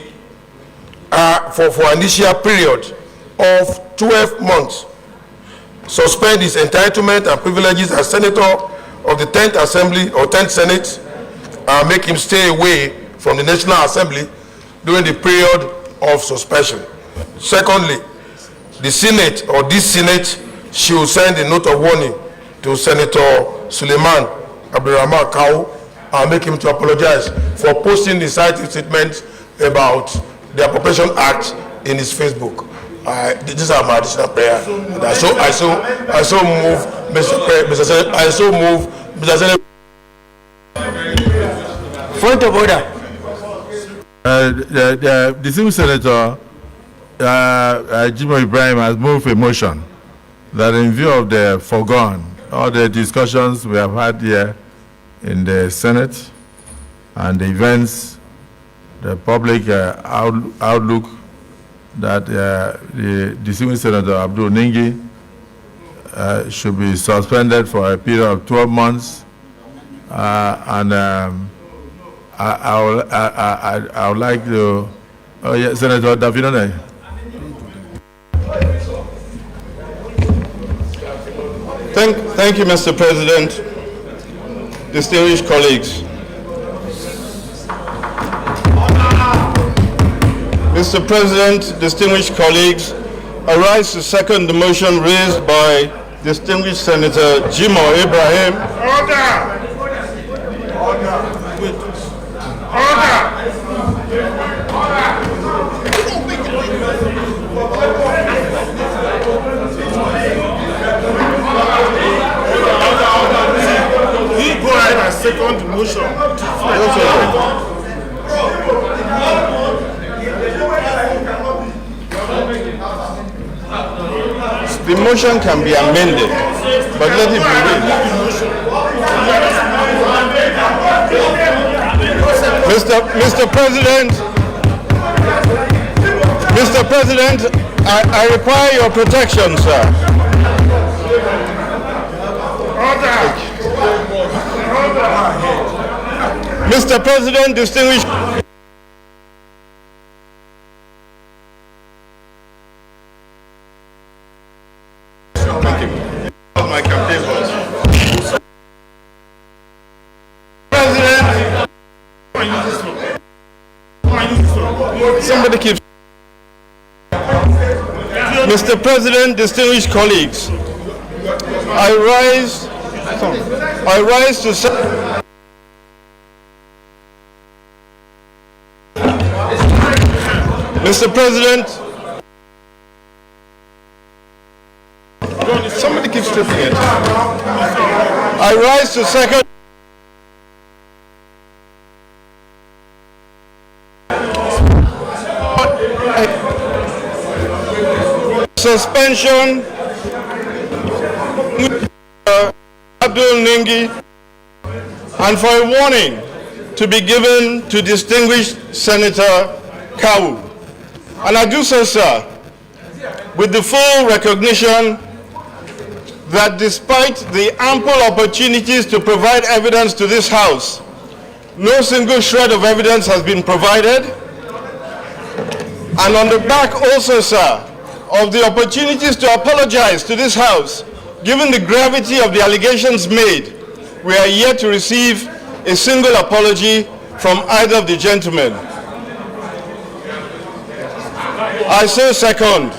for an initial period of 12 months. Suspend his entitlement and privileges as Senator of the 10th Assembly or 10th Senate, and make him stay away from the National Assembly during the period of suspension. Secondly, the Senate or this Senate should send a note of warning to Senator Suleiman Abdulrahman Kao and make him to apologize for posting inciting statements about the Appropriation Act in his Facebook. These are my additional prayer. I so move, Mr. Senate. Point of order. The distinguished Senator Jimo Ibrahim has moved a motion that, in view of the foregone, all the discussions we have had here in the Senate and the events, the public outlook, that the distinguished Senator Abdul Ningi should be suspended for a period of 12 months, and I would like to. Oh yeah, Senator Davidone. Thank you, Mr. President. Distinguished colleagues. Mr. President, distinguished colleagues, I rise to second the motion raised by distinguished Senator Jimo Ibrahim. Order! He go ahead and second the motion. The motion can be amended, but let it be read. Mr. President, I require your protection, sir. Mr. President, distinguished. My campaign was. President, somebody keeps. Mr. President, distinguished colleagues, I rise to say. Mr. President, somebody keeps stripping it. I rise to second. Suspension. Abdul Ningi and for a warning to be given to distinguished Senator Kawu. And I do so, sir, with the full recognition that despite the ample opportunities to provide evidence to this House, no single shred of evidence has been provided. And on the back also, sir, of the opportunities to apologize to this House, given the gravity of the allegations made, we are yet to receive a single apology from either of the gentlemen. I so second.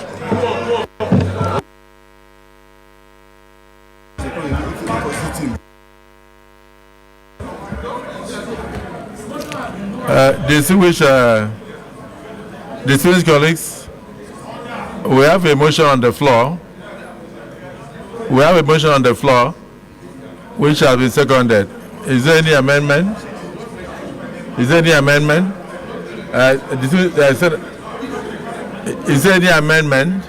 Distinguished colleagues, we have a motion on the floor. We have a motion on the floor which has been seconded. Is there any amendment? Is there any amendment? Is there any amendment?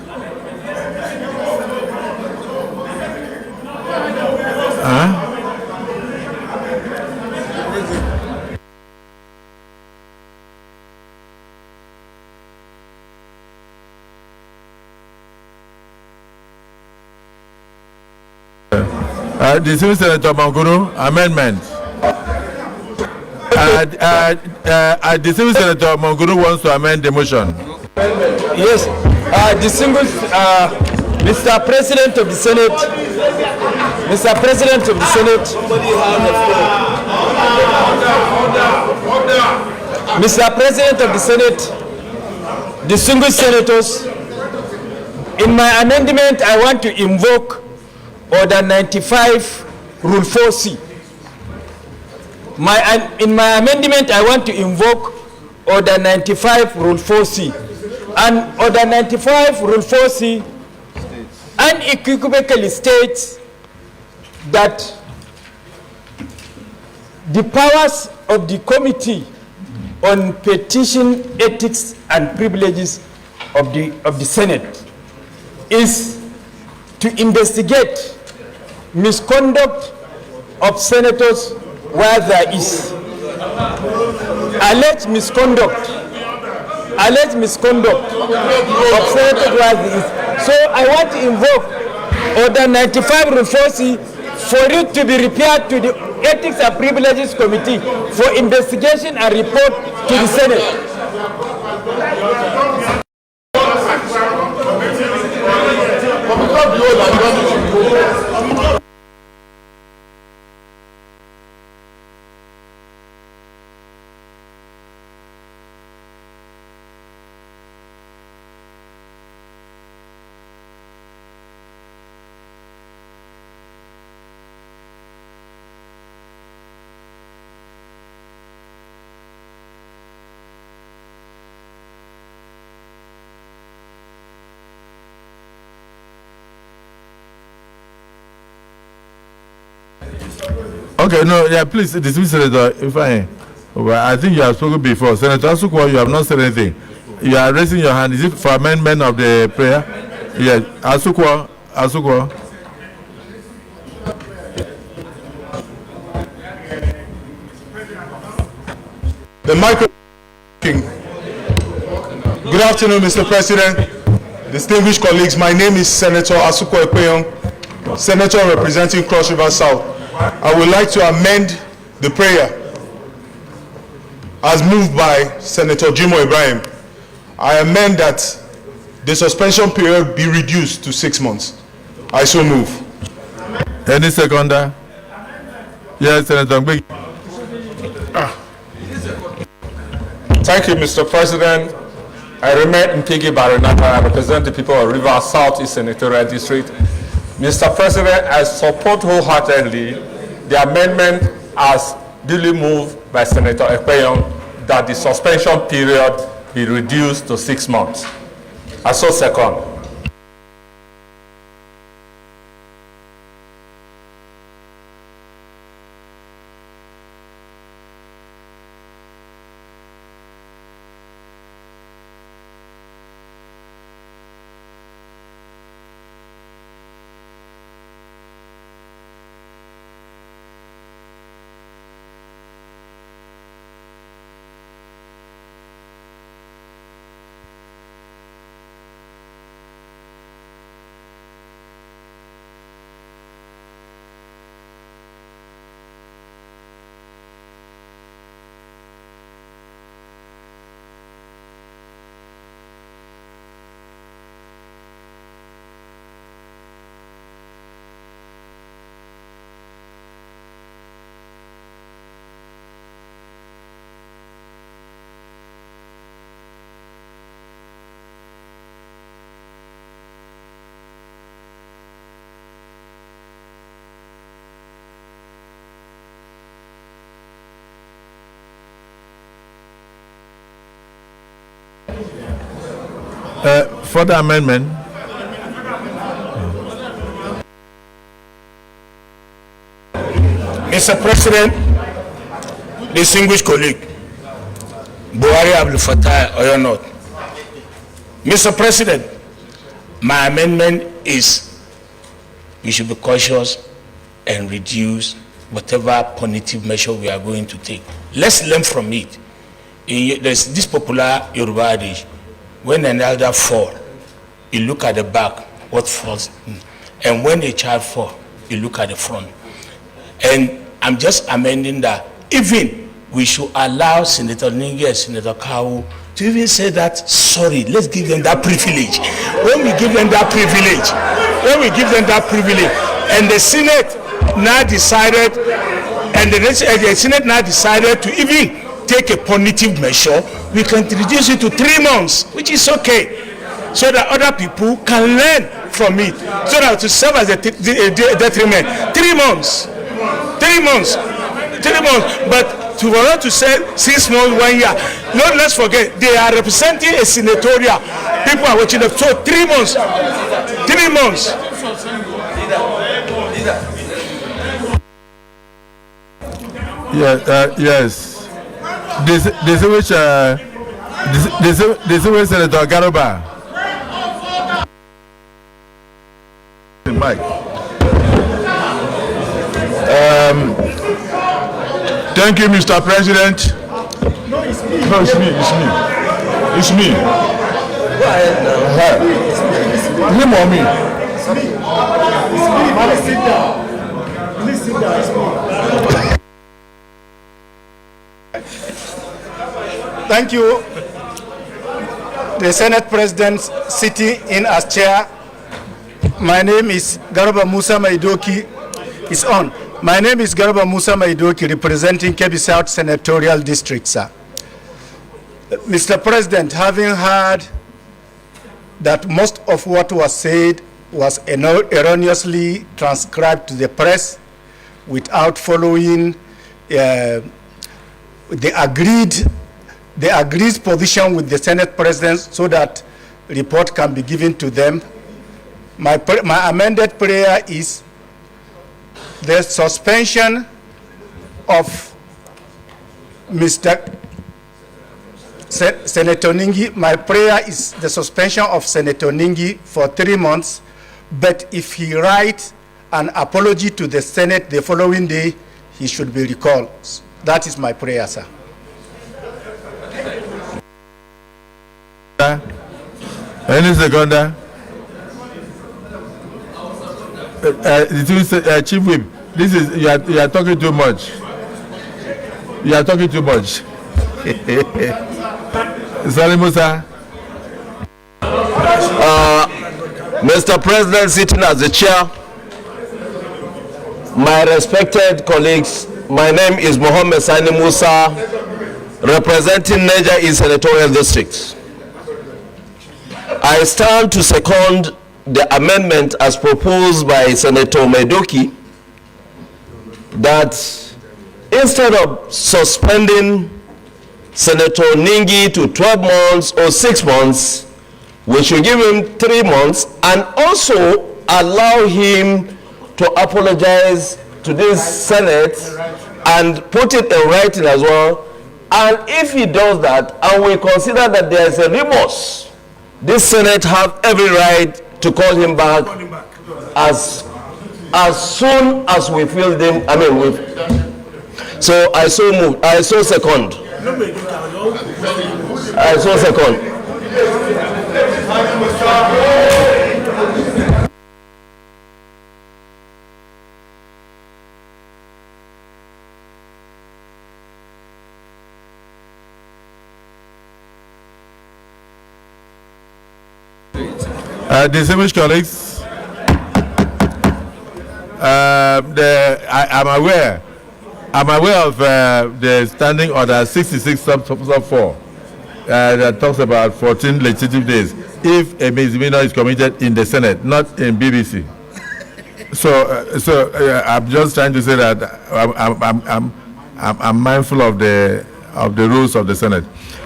Distinguished Senator Mangunu, amendment. Distinguished Senator Mangunu wants to amend the motion. Yes, distinguished Mr. President of the Senate, Mr. President of the Senate, Mr. President of the Senate, distinguished senators, in my amendment I want to invoke Order 95, Rule 4C. In my amendment, I want to invoke Order 95, Rule 4C. And Order 95, Rule 4C unequivocally states that the powers of the Committee on Petition, Ethics, and Privileges of the Senate is to investigate misconduct of senators where there is alleged misconduct of senators where there is. So I want to invoke Order 95 Rule 4C for it to be referred to the Ethics and Privileges Committee for investigation and report to the Senate. Okay, no, yeah, please, dismiss Senator, if I think you have spoken before. Senator Asukwa, you have not said anything. You are raising your hand. Is it for amendment of the prayer? Yes, Asukwa. The micro. Good afternoon, Mr. President, distinguished colleagues. My name is Senator Asukwa Ekpeyon, Senator representing Cross River South. I would like to amend the prayer as moved by Senator Jimo Ibrahim. I amend that the suspension period be reduced to 6 months. I so move. Any seconder? Yes, Senator Big. Thank you, Mr. President. I remain Mpigi Barinata. I represent the people of River South East Senatorial District. Mr. President, I support wholeheartedly the amendment as duly moved by Senator Ekpeyon that the suspension period be reduced to 6 months. I so second. Further amendment. Mr. President, distinguished colleague, Buhari Abdul Fattah Oyonot. Mr. President, my amendment is we should be cautious and reduce whatever punitive measure we are going to take. Let's learn from it. There's this popular Yoruba adage, when an elder falls, you look at the back, what falls, and when a child falls, you look at the front. And I'm just amending that even we should allow Senator Ningi and Senator Kawu to even say that, sorry, let's give them that privilege. When we give them that privilege, and the Senate now decided, to even take a punitive measure, we can reduce it to 3 months, which is okay, so that other people can learn from it, so that to serve as a detriment. 3 months. 3 months. But to say 6 months, 1 year. No, let's forget, they are representing a senatorial. People are watching them. So 3 months. 3 months. Yes. This is Senator Garoba. Mike. Thank you, Mr. President. No, it's me. No, it's me. It's me. Go ahead now. Him or me? Please sit down. Please sit down. It's me. Thank you. The Senate President sitting in as chair. My name is Garba Musa Maidoki. It's on. My name is Garba Musa Maidoki, representing Kebbi South Senatorial District, sir. Mr. President, having heard that most of what was said was erroneously transcribed to the press without following the agreed position with the Senate President so that report can be given to them, my amended prayer is the suspension of Mr. Senator Ningi. My prayer is the suspension of Senator Ningi for 3 months, but if he writes an apology to the Senate the following day, he should be recalled. That is my prayer, sir. Any seconder? Chief Whip, this is you are talking too much. You are talking too much. Salim Musa. Mr. President, sitting as the chair, my respected colleagues, my name is Mohammed Sani Musa, representing Njenje in Senatorial District. I stand to second the amendment as proposed by Senator Maidoki, that instead of suspending Senator Ningi to 12 months or 6 months, we should give him 3 months and also allow him to apologize to this Senate and put it in writing as well. And if he does that and we consider that there is a remorse, this Senate have every right to call him back as soon as we feel them. So I so moved. I so second. I so second. Distinguished colleagues, I'm aware of the standing order 66 sub 4 that talks about 14 legislative days if a misdemeanor is committed in the Senate, not in BBC. So I'm just trying to say that I'm mindful of the rules of the Senate.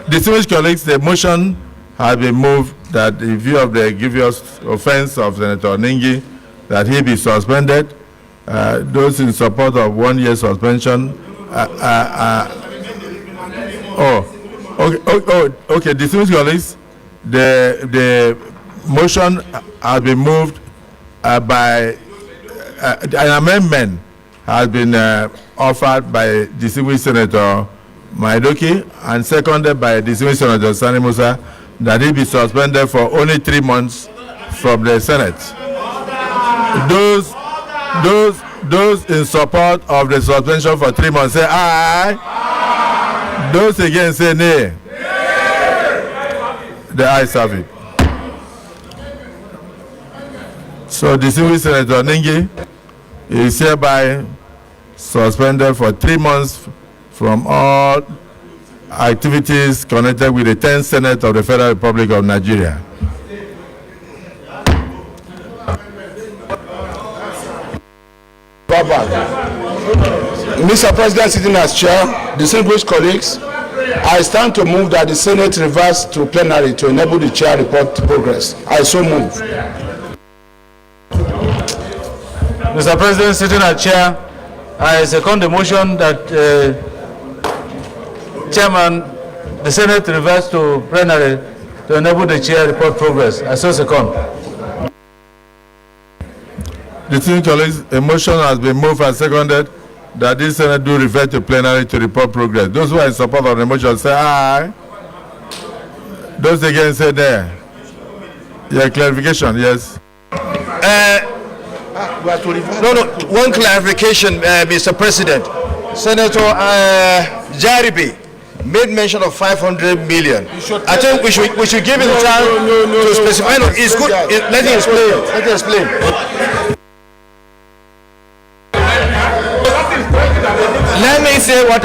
Distinguished colleagues, the motion has been moved that in view of the grievous offense of Senator Ningi, that he be suspended. Those in support of 1 year suspension. Okay. Distinguished colleagues, the motion has been moved by an amendment has been offered by distinguished Senator Maidoki and seconded by distinguished Senator Sani Musa that he be suspended for only 3 months from the Senate. Those in support of the suspension for 3 months say aye. Those against say nay. The ayes have it. So distinguished Senator Ningi is hereby suspended for 3 months from all activities connected with the 10th Senate of the Federal Republic of Nigeria. Mr. President, sitting as chair, distinguished colleagues, I stand to move that the Senate reverse to plenary to enable the chair report progress. I so move. Mr. President, sitting as chair, I second the motion that Chairman, the Senate reverse to plenary to enable the chair report progress. I so second. Distinguished colleagues, a motion has been moved and seconded that this Senate do refer to plenary to report progress. Those who are in support of the motion say aye. Those against say nay. Yeah, clarification, yes. One clarification, Mr. President. Senator Jaribi made mention of 500 million. I think we should give him time to specify. No, it's good. Let him explain. Let him explain. Let me say what